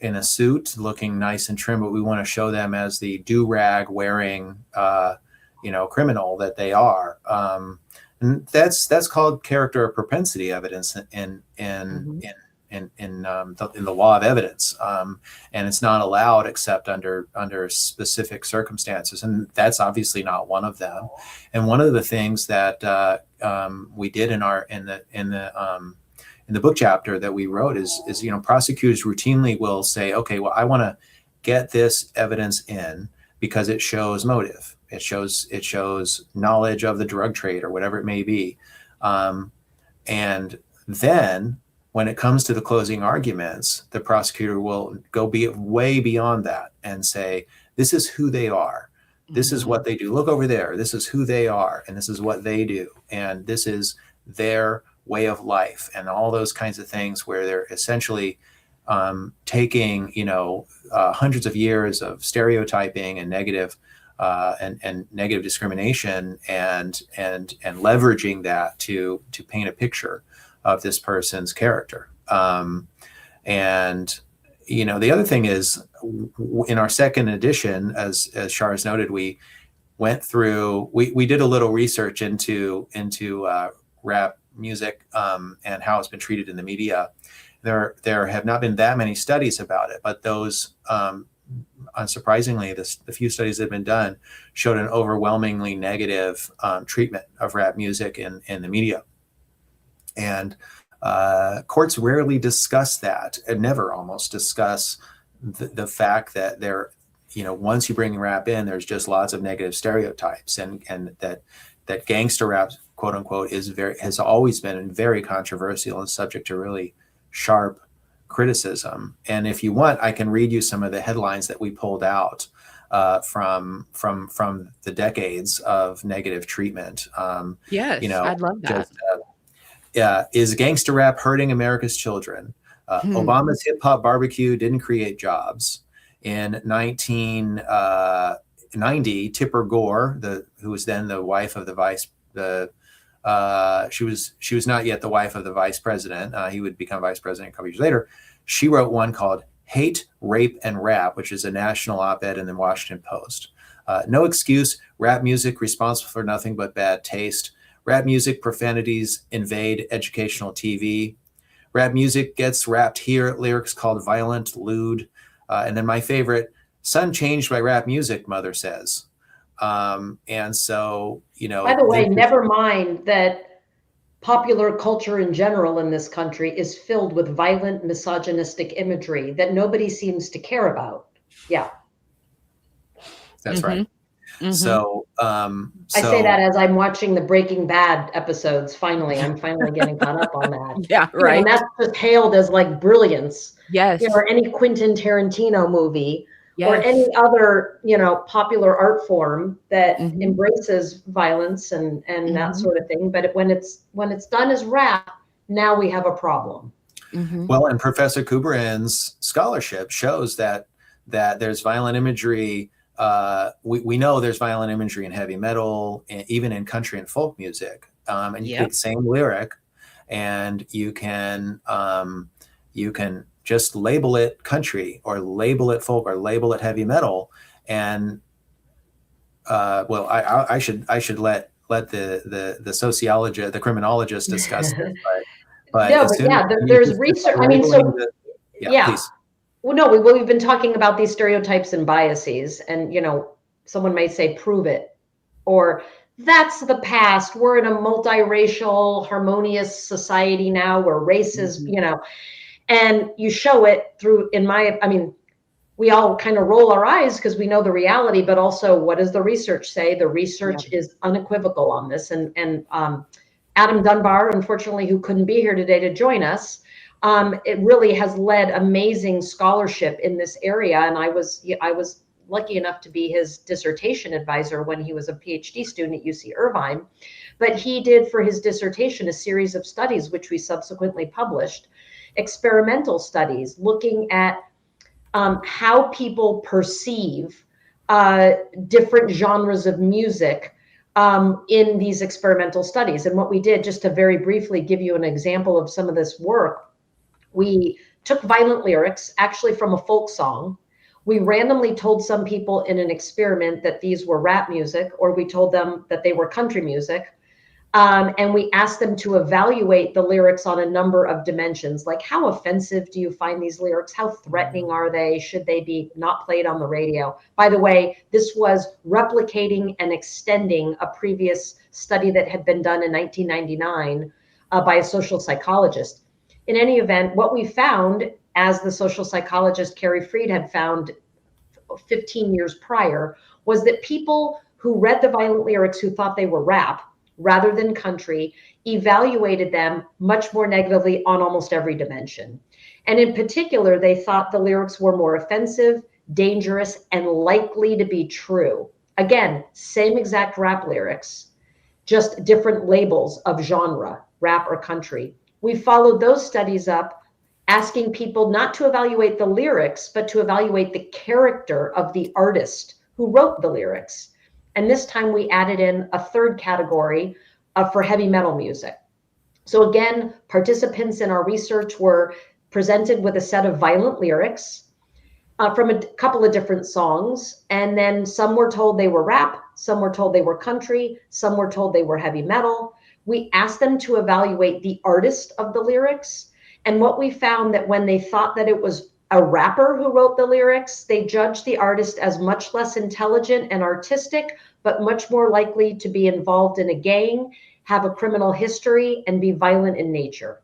Speaker 3: in a suit looking nice and trim, but we want to show them as the do-rag wearing, you know, criminal that they are. And that's called character or propensity evidence in the law of evidence, and it's not allowed except under specific circumstances, and that's obviously not one of them. And one of the things that we did in the book chapter that we wrote is, you know, prosecutors routinely will say, okay, well, I want to get this evidence in because it shows motive. It shows knowledge of the drug trade or whatever it may be. And then when it comes to the closing arguments, the prosecutor will go way beyond that and say, this is who they are. This is what they do. Look over there. This is who they are. And this is what they do. And this is their way of life, and all those kinds of things, where they're essentially taking, you know, hundreds of years of stereotyping and negative negative discrimination and leveraging that to paint a picture of this person's character. And, you know, the other thing is, in our second edition, as Shars noted, we went through, we did a little research into rap music and how it's been treated in the media. There have not been that many studies about it, but those, unsurprisingly, the few studies that have been done showed an overwhelmingly negative treatment of rap music in the media. And courts rarely discuss that, and never almost discuss the fact that there, you know, once you bring rap in, there's just lots of negative stereotypes, and that gangster rap, quote unquote, has always been very controversial and subject to really sharp criticism. And if you want, I can read you some of the headlines that we pulled out from the decades of negative treatment.
Speaker 2: Yes,
Speaker 3: you know,
Speaker 2: I'd love that.
Speaker 3: Is gangster rap hurting America's children? Obama's hip hop barbecue didn't create jobs. In 1990, Tipper Gore, who was then the wife of she was not yet the wife of the vice president. He would become vice president a couple years later. She wrote one called "Hate, Rape, and Rap," which is a national op-ed in the Washington Post. No excuse. Rap music responsible for nothing but bad taste. Rap music profanities invade educational TV. Rap music gets rapped here. Lyrics called violent, lewd. And then my favorite, son changed by rap music, mother says. And so, you know.
Speaker 4: By the way, never mind that popular culture in general in this country is filled with violent, misogynistic imagery that nobody seems to care about. Yeah.
Speaker 3: That's right. So,
Speaker 4: I say that as I'm watching the Breaking Bad episodes. I'm finally getting caught up on that.
Speaker 2: Yeah, right.
Speaker 4: And that's just hailed as like brilliance.
Speaker 2: Yes.
Speaker 4: You know, or any Quentin Tarantino movie,
Speaker 2: yes.
Speaker 4: or any other, you know, popular art form that embraces violence and that sort of thing. But when it's done as rap, now we have a problem.
Speaker 3: Well, and Professor Kubrin's scholarship shows that there's violent imagery. We know there's violent imagery in heavy metal, and even in country and folk music. And you take the same lyric, and you can just label it country, or label it folk, or label it heavy metal. And well, I should let the sociologist, the criminologist discuss this. But
Speaker 4: there's research. I mean, so
Speaker 3: please.
Speaker 4: Well, no, we've been talking about these stereotypes and biases, and, you know, someone may say, prove it, or that's the past. We're in a multiracial, harmonious society now where race is, you know, and you show it through, I mean, we all kind of roll our eyes because we know the reality, but also, what does the research say? The research is unequivocal on this. And Adam Dunbar, unfortunately, who couldn't be here today to join us, it really has led amazing scholarship in this area. And I was lucky enough to be his dissertation advisor when he was a PhD student at UC Irvine. But he did, for his dissertation, a series of studies, which we subsequently published, experimental studies looking at how people perceive different genres of music in these experimental studies. And what we did, just to very briefly give you an example of some of this work, we took violent lyrics, actually from a folk song. We randomly told some people in an experiment that these were rap music, or we told them that they were country music. And we asked them to evaluate the lyrics on a number of dimensions, like how offensive do you find these lyrics? How threatening are they? Should they be not played on the radio? By the way, this was replicating and extending a previous study that had been done in 1999 by a social psychologist. In any event, what we found, as the social psychologist Carrie Freed had found 15 years prior, was that people who read the violent lyrics who thought they were rap rather than country evaluated them much more negatively on almost every dimension. And in particular, they thought the lyrics were more offensive, dangerous, and likely to be true. Again, same exact rap lyrics, just different labels of genre, rap or country. We followed those studies up, asking people not to evaluate the lyrics, but to evaluate the character of the artist who wrote the lyrics. And this time we added in a third category for heavy metal music. So again, participants in our research were presented with a set of violent lyrics from a couple of different songs. And then some were told they were rap, some were told they were country, some were told they were heavy metal. We asked them to evaluate the artist of the lyrics. And what we found, that when they thought that it was a rapper who wrote the lyrics, they judged the artist as much less intelligent and artistic, but much more likely to be involved in a gang, have a criminal history, and be violent in nature.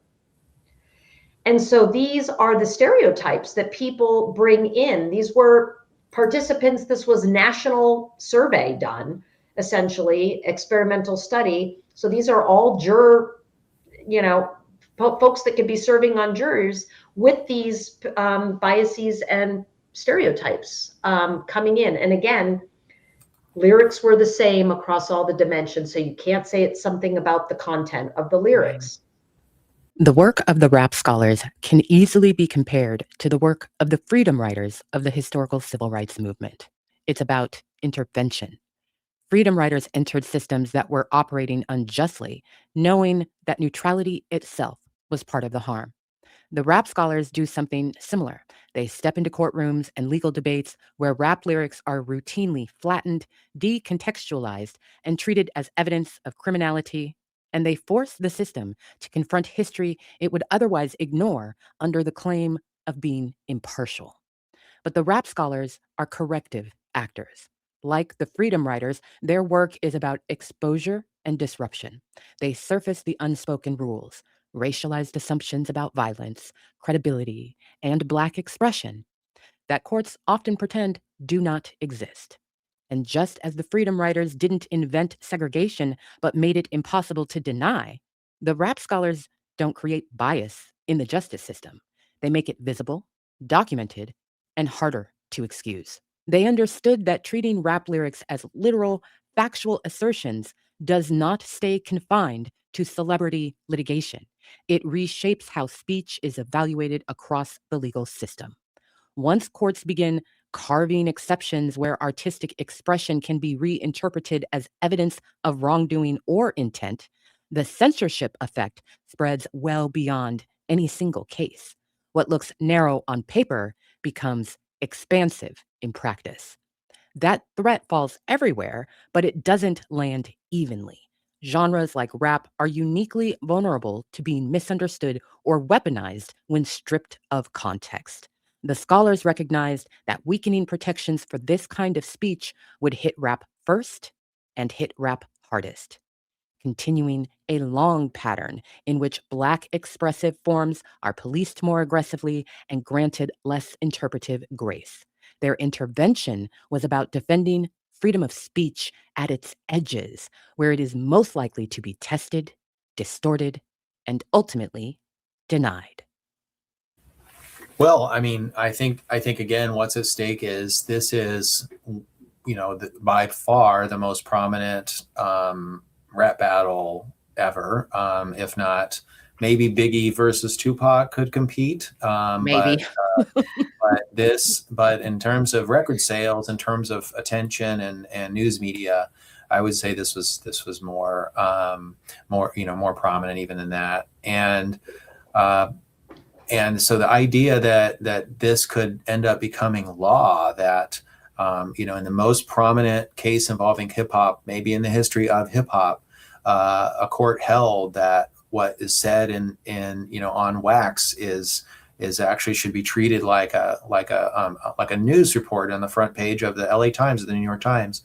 Speaker 4: And so these are the stereotypes that people bring in. These were participants. This was national survey done, essentially, experimental study. So these are all juror, folks that could be serving on juries with these biases and stereotypes coming in. And again, lyrics were the same across all the dimensions. So you can't say it's something about the content of the lyrics.
Speaker 1: The work of the rap scholars can easily be compared to the work of the freedom writers of the historical civil rights movement. It's about intervention. Freedom writers entered systems that were operating unjustly, knowing that neutrality itself was part of the harm. The rap scholars do something similar. They step into courtrooms and legal debates where rap lyrics are routinely flattened, decontextualized, and treated as evidence of criminality, and they force the system to confront history it would otherwise ignore under the claim of being impartial. But the rap scholars are corrective actors. Like the freedom writers, their work is about exposure and disruption. They surface the unspoken rules, racialized assumptions about violence, credibility, and Black expression that courts often pretend do not exist. And just as the freedom writers didn't invent segregation but made it impossible to deny, the rap scholars don't create bias in the justice system. They make it visible, documented, and harder to excuse. They understood that treating rap lyrics as literal, factual assertions does not stay confined to celebrity litigation. It reshapes how speech is evaluated across the legal system. Once courts begin carving exceptions where artistic expression can be reinterpreted as evidence of wrongdoing or intent, the censorship effect spreads well beyond any single case. What looks narrow on paper becomes expansive in practice. That threat falls everywhere, but it doesn't land evenly. Genres like rap are uniquely vulnerable to being misunderstood or weaponized when stripped of context. The scholars recognized that weakening protections for this kind of speech would hit rap first and hit rap hardest, continuing a long pattern in which Black expressive forms are policed more aggressively and granted less interpretive grace. Their intervention was about defending freedom of speech at its edges, where it is most likely to be tested, distorted, and ultimately denied.
Speaker 3: Well, I mean, I think again, what's at stake is this is, by far the most prominent rap battle ever, if not maybe Biggie versus Tupac could compete.
Speaker 1: Maybe.
Speaker 3: but in terms of record sales, in terms of attention and news media, I would say this was more more prominent even than that. And so the idea that this could end up becoming law, that in the most prominent case involving hip hop, maybe in the history of hip hop, a court held that what is said in on wax is actually should be treated like a news report on the front page of the LA Times or the New York Times.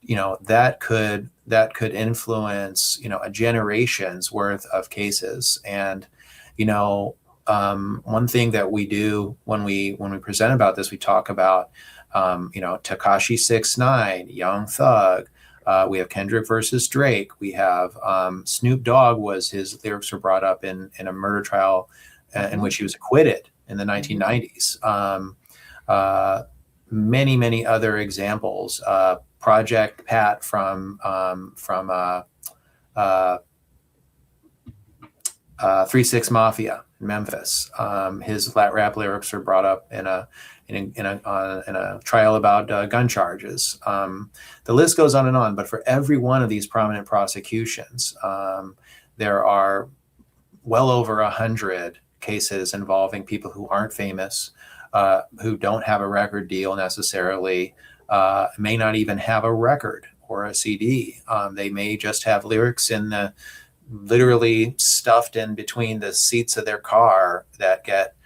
Speaker 3: That could influence a generation's worth of cases. And one thing that we do when we present about this, we talk about Tekashi 6ix9ine, Young Thug. We have Kendrick versus Drake. We have Snoop Dogg, his lyrics were brought up in a murder trial in which he was acquitted in the 1990s. Many other examples. Project Pat from 3-6 Mafia in Memphis. His rap lyrics were brought up in a trial about gun charges. The list goes on and on. But for every one of these prominent prosecutions, there are well over 100 cases involving people who aren't famous, who don't have a record deal necessarily, may not even have a record or a CD. They may just have lyrics literally stuffed in between the seats of their car that get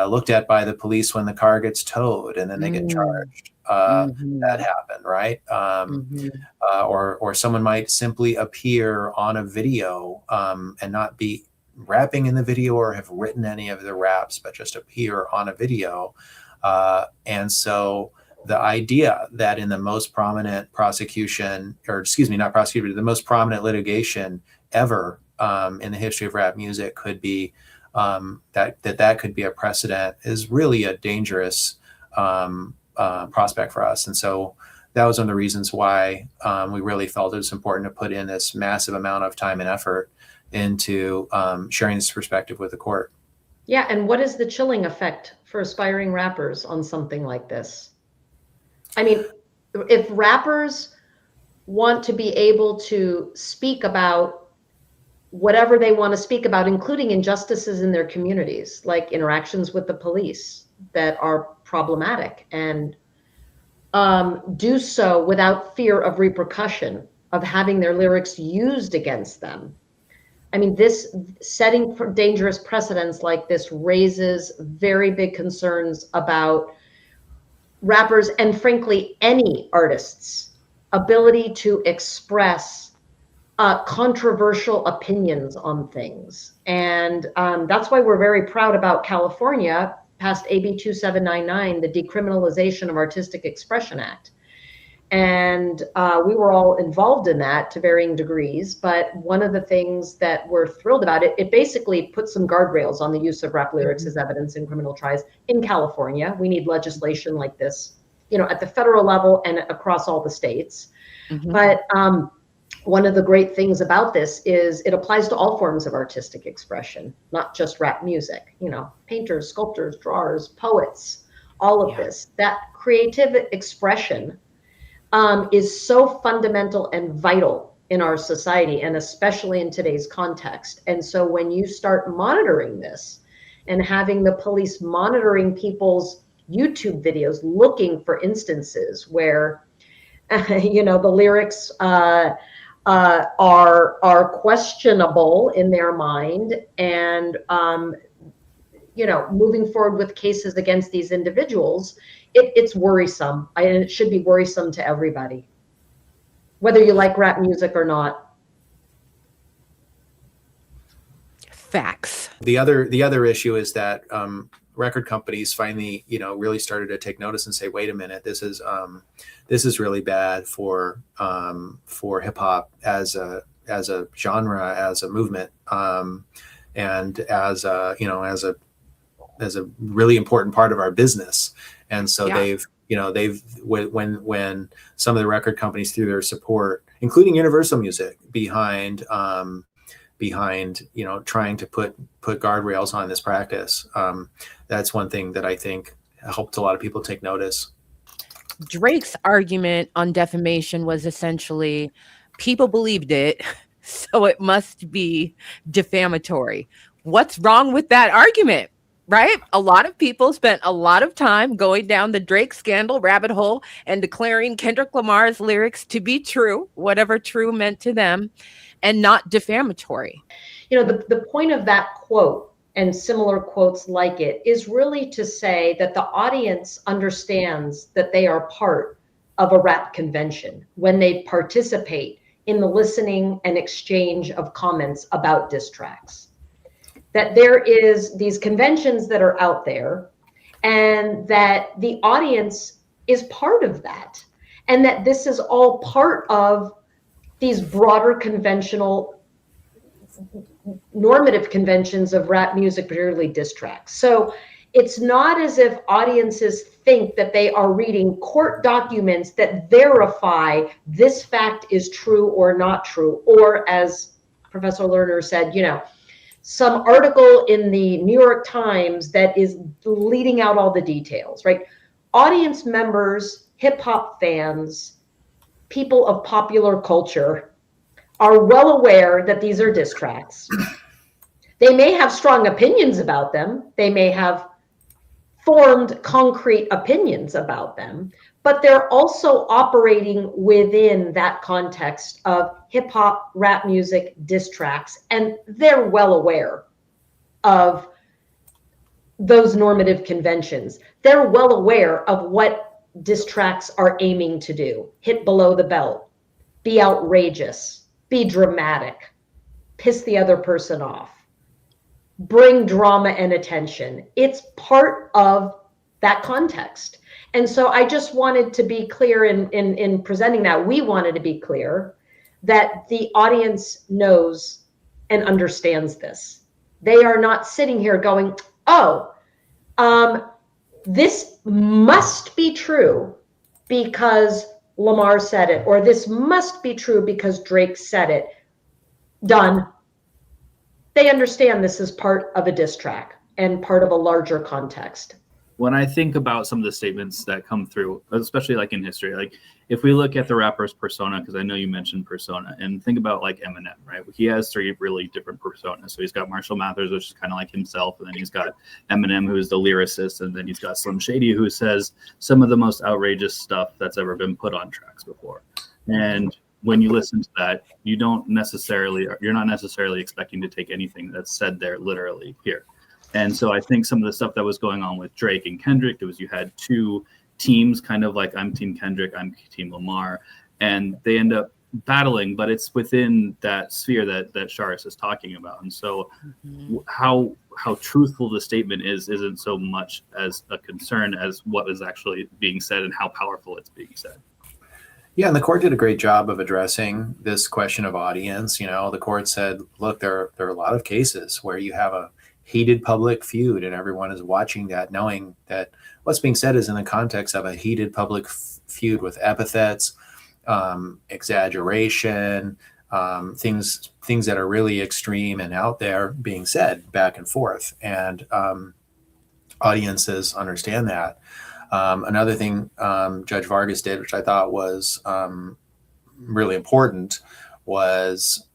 Speaker 3: looked at by the police when the car gets towed, and then they get charged. That happened, right? Or someone might simply appear on a video and not be rapping in the video or have written any of the raps, but just appear on a video. And so the idea that in the most prominent prosecution, or excuse me, not prosecution, the most prominent litigation ever in the history of rap music could be that could be a precedent is really a dangerous prospect for us. And so that was one of the reasons why we really felt it was important to put in this massive amount of time and effort into sharing this perspective with the court.
Speaker 4: Yeah, and what is the chilling effect for aspiring rappers on something like this? I mean, if rappers want to be able to speak about whatever they want to speak about, including injustices in their communities, like interactions with the police that are problematic, and do so without fear of repercussion, of having their lyrics used against them. I mean, this setting for dangerous precedents like this raises very big concerns about rappers and frankly any artist's ability to express controversial opinions on things. And that's why we're very proud about California passed AB 2799, the Decriminalization of Artistic Expression Act. And we were all involved in that to varying degrees. But one of the things that we're thrilled about, it basically puts some guardrails on the use of rap lyrics as evidence in criminal trials in California. We need legislation like this, at the federal level and across all the states. But one of the great things about this is it applies to all forms of artistic expression, not just rap music. Painters, sculptors, drawers, poets, all of this. That creative expression is so fundamental and vital in our society, and especially in today's context. And so when you start monitoring this and having the police monitoring people's YouTube videos, looking for instances where, the lyrics are questionable in their mind, and moving forward with cases against these individuals, it's worrisome, and it should be worrisome to everybody, whether you like rap music or not.
Speaker 1: Facts.
Speaker 3: The other issue is that record companies finally, really started to take notice and say, wait a minute, this is really bad for hip hop as a genre, as a movement, and as a really important part of our business. And so they've when some of the record companies threw their support, including Universal Music, behind behind, trying to put guardrails on this practice. That's one thing that I think helped a lot of people take notice.
Speaker 1: Drake's argument on defamation was essentially people believed it, so it must be defamatory. What's wrong with that argument? Right? A lot of people spent a lot of time going down the Drake scandal rabbit hole and declaring Kendrick Lamar's lyrics to be true, whatever true meant to them, and not defamatory.
Speaker 4: The point of that quote and similar quotes like it is really to say that the audience understands that they are part of a rap convention when they participate in the listening and exchange of comments about diss tracks. That there is these conventions that are out there, and that the audience is part of that, and that this is all part of these broader conventional normative conventions of rap music, particularly diss tracks. So it's not as if audiences think that they are reading court documents that verify this fact is true or not true, or as Professor Lerner said, some article in the New York Times that is leading out all the details, right? Audience members, hip hop fans, people of popular culture are well aware that these are diss tracks. They may have strong opinions about them. They may have formed concrete opinions about them, but they're also operating within that context of hip hop, rap music, diss tracks, and they're well aware of those normative conventions. They're well aware of what diss tracks are aiming to do. Hit below the belt, be outrageous, be dramatic, piss the other person off, bring drama and attention. It's part of that context. And so I just wanted to be clear in presenting that. We wanted to be clear that the audience knows and understands this. They are not sitting here going, this must be true because Lamar said it, or this must be true because Drake said it. Done. They understand this is part of a diss track and part of a larger context.
Speaker 5: When I think about some of the statements that come through, especially like in history, like if we look at the rapper's persona, because I know you mentioned persona, and think about like Eminem, right? He has three really different personas. So he's got Marshall Mathers, which is kind of like himself, and then he's got Eminem, who is the lyricist, and then he's got Slim Shady, who says some of the most outrageous stuff that's ever been put on tracks before. And when you listen to that, you're not necessarily expecting to take anything that's said there literally here. And so I think some of the stuff that was going on with Drake and Kendrick, it was you had two teams, kind of like I'm Team Kendrick, I'm Team Lamar, and they end up battling, but it's within that sphere that Charis is talking about. And so how truthful the statement isn't so much as a concern as what is actually being said and how powerful it's being said.
Speaker 3: Yeah, and the court did a great job of addressing this question of audience. The court said, look, there are a lot of cases where you have a heated public feud and everyone is watching that, knowing that what's being said is in the context of a heated public feud with epithets, exaggeration, things that are really extreme and out there being said back and forth. And audiences understand that. Another thing Judge Vargas did, which I thought was really important, was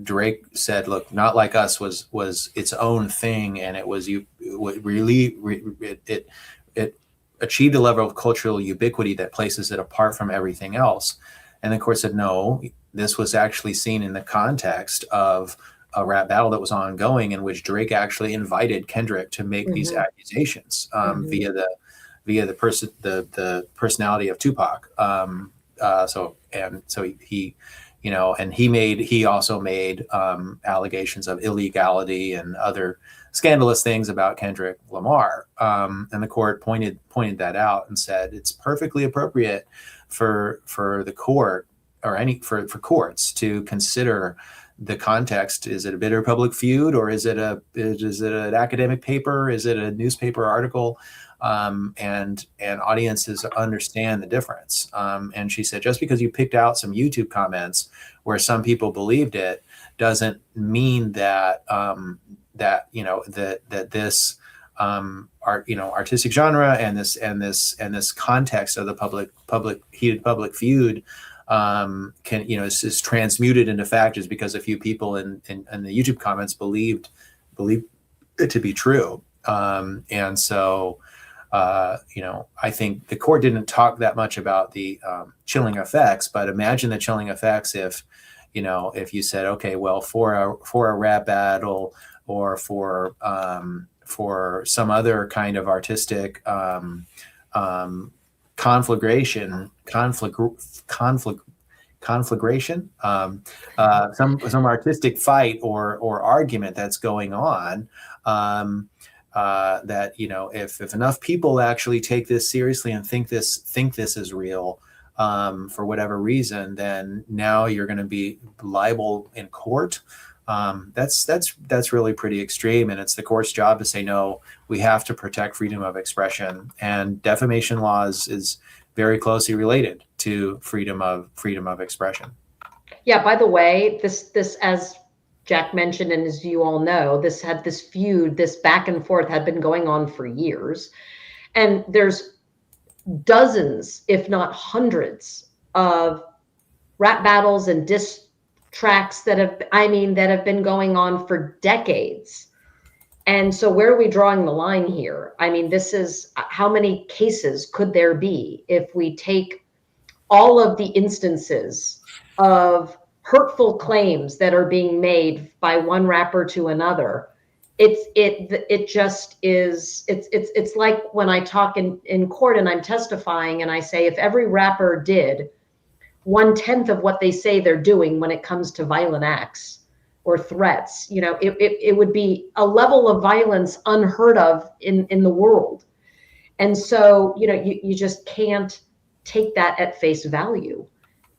Speaker 3: Drake said, look, Not Like Us was its own thing, and it achieved a level of cultural ubiquity that places it apart from everything else. And the court said, no, this was actually seen in the context of a rap battle that was ongoing, in which Drake actually invited Kendrick to make these accusations via the personality of Tupac. He also made allegations of illegality and other scandalous things about Kendrick Lamar. And the court pointed that out and said it's perfectly appropriate for the court for courts to consider the context. Is it a bitter public feud, or is it an academic paper? Is it a newspaper article? and audiences understand the difference. And she said, just because you picked out some YouTube comments where some people believed it doesn't mean that that this artistic genre and this context of the heated public feud can is transmuted into fact just because a few people in the YouTube comments believed it to be true. And so I think the court didn't talk that much about the chilling effects, but imagine the chilling effects if you said, okay, well, for a rap battle or for some other kind of artistic conflagration, some artistic fight or argument that's going on, that if enough people actually take this seriously and think this is real, for whatever reason, then now you're going to be liable in court. That's really pretty extreme, and it's the court's job to say, no, we have to protect freedom of expression, and defamation laws is very closely related to freedom of expression.
Speaker 4: Yeah, by the way, this as Jack mentioned, and as you all know, this feud, this back and forth had been going on for years, and there's dozens, if not hundreds, of rap battles and diss tracks that have been going on for decades. And so where are we drawing the line here? I mean, this is, how many cases could there be if we take all of the instances of hurtful claims that are being made by one rapper to another? It just is, it's like when I talk in court and I'm testifying and I say, if every rapper did 1/10 of what they say they're doing when it comes to violent acts or threats, it would be a level of violence unheard of in the world. And so, you just can't take that at face value.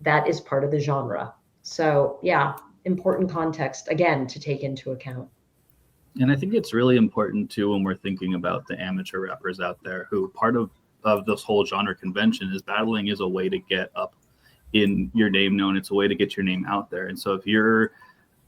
Speaker 4: That is part of the genre. So yeah, important context, again, to take into account.
Speaker 5: And I think it's really important too, when we're thinking about the amateur rappers out there, who part of this whole genre convention is battling is a way to get up in your name known. It's a way to get your name out there. And so if you're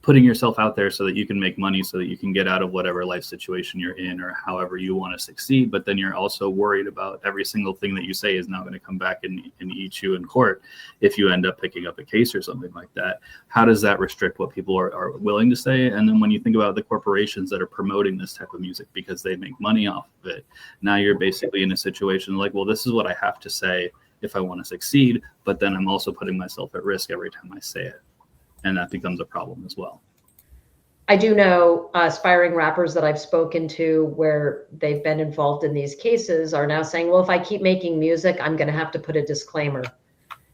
Speaker 5: putting yourself out there so that you can make money, so that you can get out of whatever life situation you're in or however you want to succeed, but then you're also worried about every single thing that you say is now going to come back and eat you in court if you end up picking up a case or something like that. How does that restrict what people are willing to say? And then when you think about the corporations that are promoting this type of music because they make money off of it, now you're basically in a situation like, well, this is what I have to say if I want to succeed, but then I'm also putting myself at risk every time I say it. And that becomes a problem as well.
Speaker 4: I do know aspiring rappers that I've spoken to where they've been involved in these cases are now saying, well, if I keep making music, I'm going to have to put a disclaimer.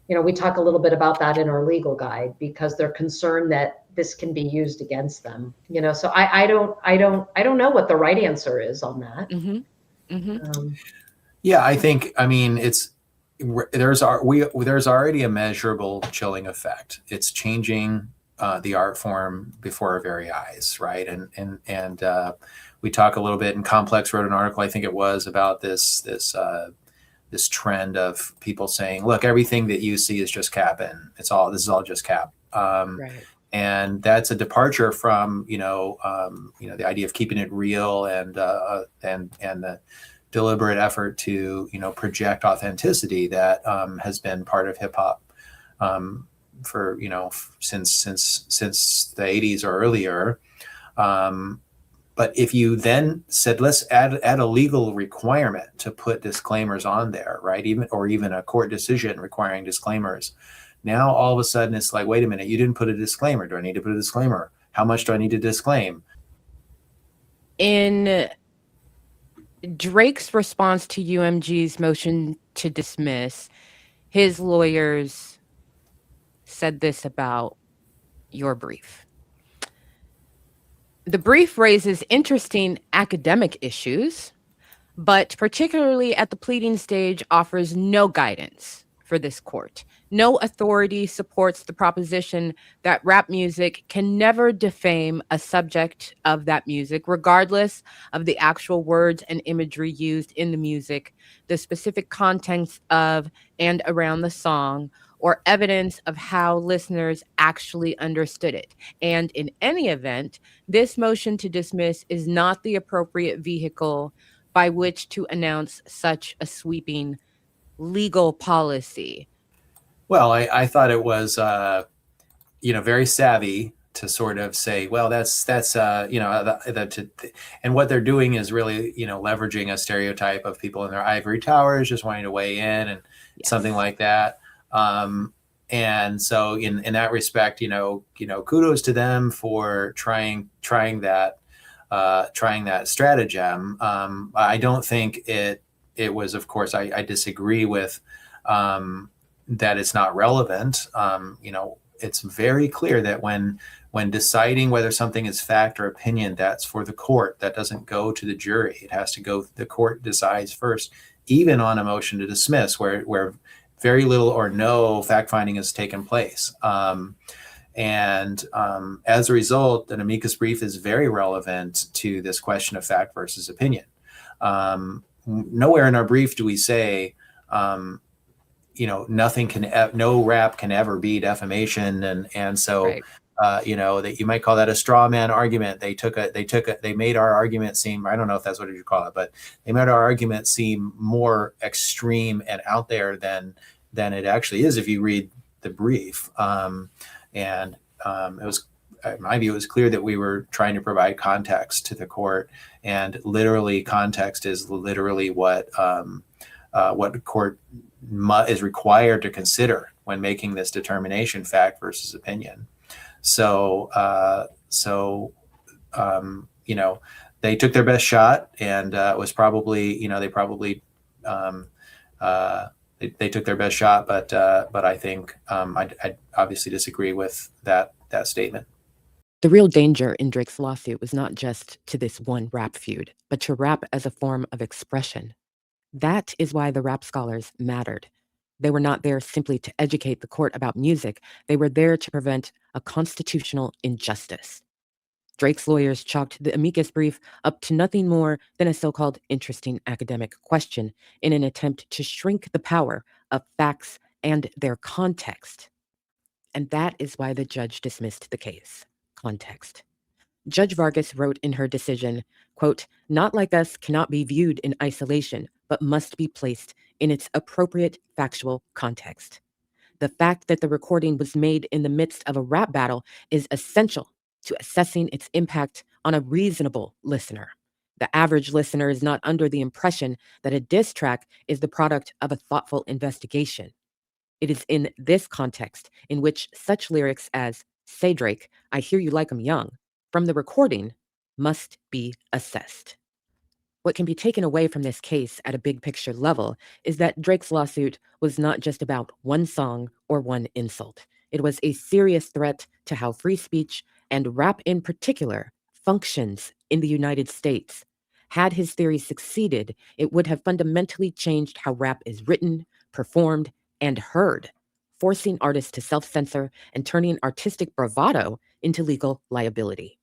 Speaker 4: We talk a little bit about that in our legal guide because they're concerned that this can be used against them. So I don't know what the right answer is on that.
Speaker 1: Mm-hmm. Mm-hmm.
Speaker 3: There's already a measurable chilling effect. It's changing the art form before our very eyes, right? And we talk a little bit. And Complex wrote an article, I think it was, about this trend of people saying, "Look, everything that you see is just cap, and this is all just cap."
Speaker 1: Right.
Speaker 3: And that's a departure from the idea of keeping it real and the deliberate effort to project authenticity that has been part of hip hop for since the 80s or earlier. But if you then said, let's add a legal requirement to put disclaimers on there, right? Even a court decision requiring disclaimers. Now all of a sudden it's like, wait a minute, you didn't put a disclaimer. Do I need to put a disclaimer? How much do I need to disclaim?
Speaker 1: In Drake's response to UMG's motion to dismiss, his lawyers said this about your brief. The brief raises interesting academic issues, but particularly at the pleading stage offers no guidance for this court. No authority supports the proposition that rap music can never defame a subject of that music, regardless of the actual words and imagery used in the music, the specific context of and around the song, or evidence of how listeners actually understood it. And in any event, this motion to dismiss is not the appropriate vehicle by which to announce such a sweeping legal policy.
Speaker 3: Well, I thought it was, very savvy to sort of say, well, that's and what they're doing is really, leveraging a stereotype of people in their ivory towers just wanting to weigh in and something like that. And so in that respect, kudos to them for trying that stratagem. I don't think it was, of course, I disagree with that it's not relevant. It's very clear that when deciding whether something is fact or opinion, that's for the court. That doesn't go to the jury. It has to go, the court decides first, even on a motion to dismiss where very little or no fact finding has taken place. As a result, an amicus brief is very relevant to this question of fact versus opinion. Nowhere in our brief do we say, no rap can ever be defamation, and so
Speaker 1: Right.
Speaker 3: That you might call that a straw man argument. They made our argument seem, I don't know if that's what you call it, but they made our argument seem more extreme and out there than it actually is if you read the brief. It was, in my view, it was clear that we were trying to provide context to the court, and literally context is literally what the court is required to consider when making this determination, fact versus opinion. So they took their best shot, and it was probably, they took their best shot, but I think I obviously disagree with that statement.
Speaker 1: The real danger in Drake's lawsuit was not just to this one rap feud, but to rap as a form of expression. That is why the rap scholars mattered. They were not there simply to educate the court about music. They were there to prevent a constitutional injustice. Drake's lawyers chalked the amicus brief up to nothing more than a so-called interesting academic question in an attempt to shrink the power of facts and their context. And that is why the judge dismissed the case. Context. Judge Vargas wrote in her decision, quote, "Not Like Us cannot be viewed in isolation, but must be placed in its appropriate factual context. The fact that the recording was made in the midst of a rap battle is essential to assessing its impact on a reasonable listener. The average listener is not under the impression that a diss track is the product of a thoughtful investigation. It is in this context in which such lyrics as, 'Say Drake, I hear you like 'em young,' from the recording must be assessed." What can be taken away from this case at a big picture level is that Drake's lawsuit was not just about one song or one insult. It was a serious threat to how free speech, and rap in particular, functions in the United States. Had his theory succeeded, it would have fundamentally changed how rap is written, performed, and heard, forcing artists to self-censor and turning artistic bravado into legal liability.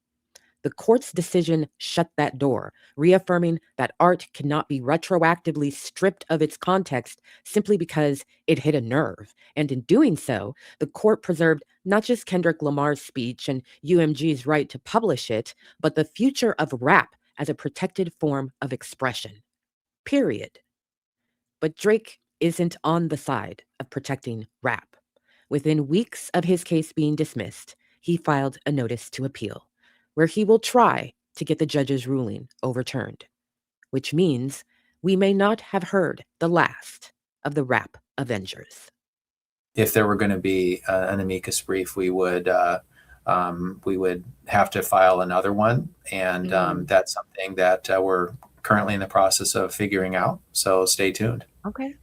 Speaker 1: The court's decision shut that door, reaffirming that art cannot be retroactively stripped of its context simply because it hit a nerve. And in doing so, the court preserved not just Kendrick Lamar's speech and UMG's right to publish it, but the future of rap as a protected form of expression. Period. But Drake isn't on the side of protecting rap. Within weeks of his case being dismissed, he filed a notice to appeal, where he will try to get the judge's ruling overturned, which means we may not have heard the last of the rap Avengers.
Speaker 3: If there were going to be an amicus brief, we would have to file another one, and that's something that we're currently in the process of figuring out. So stay tuned.
Speaker 1: Okay.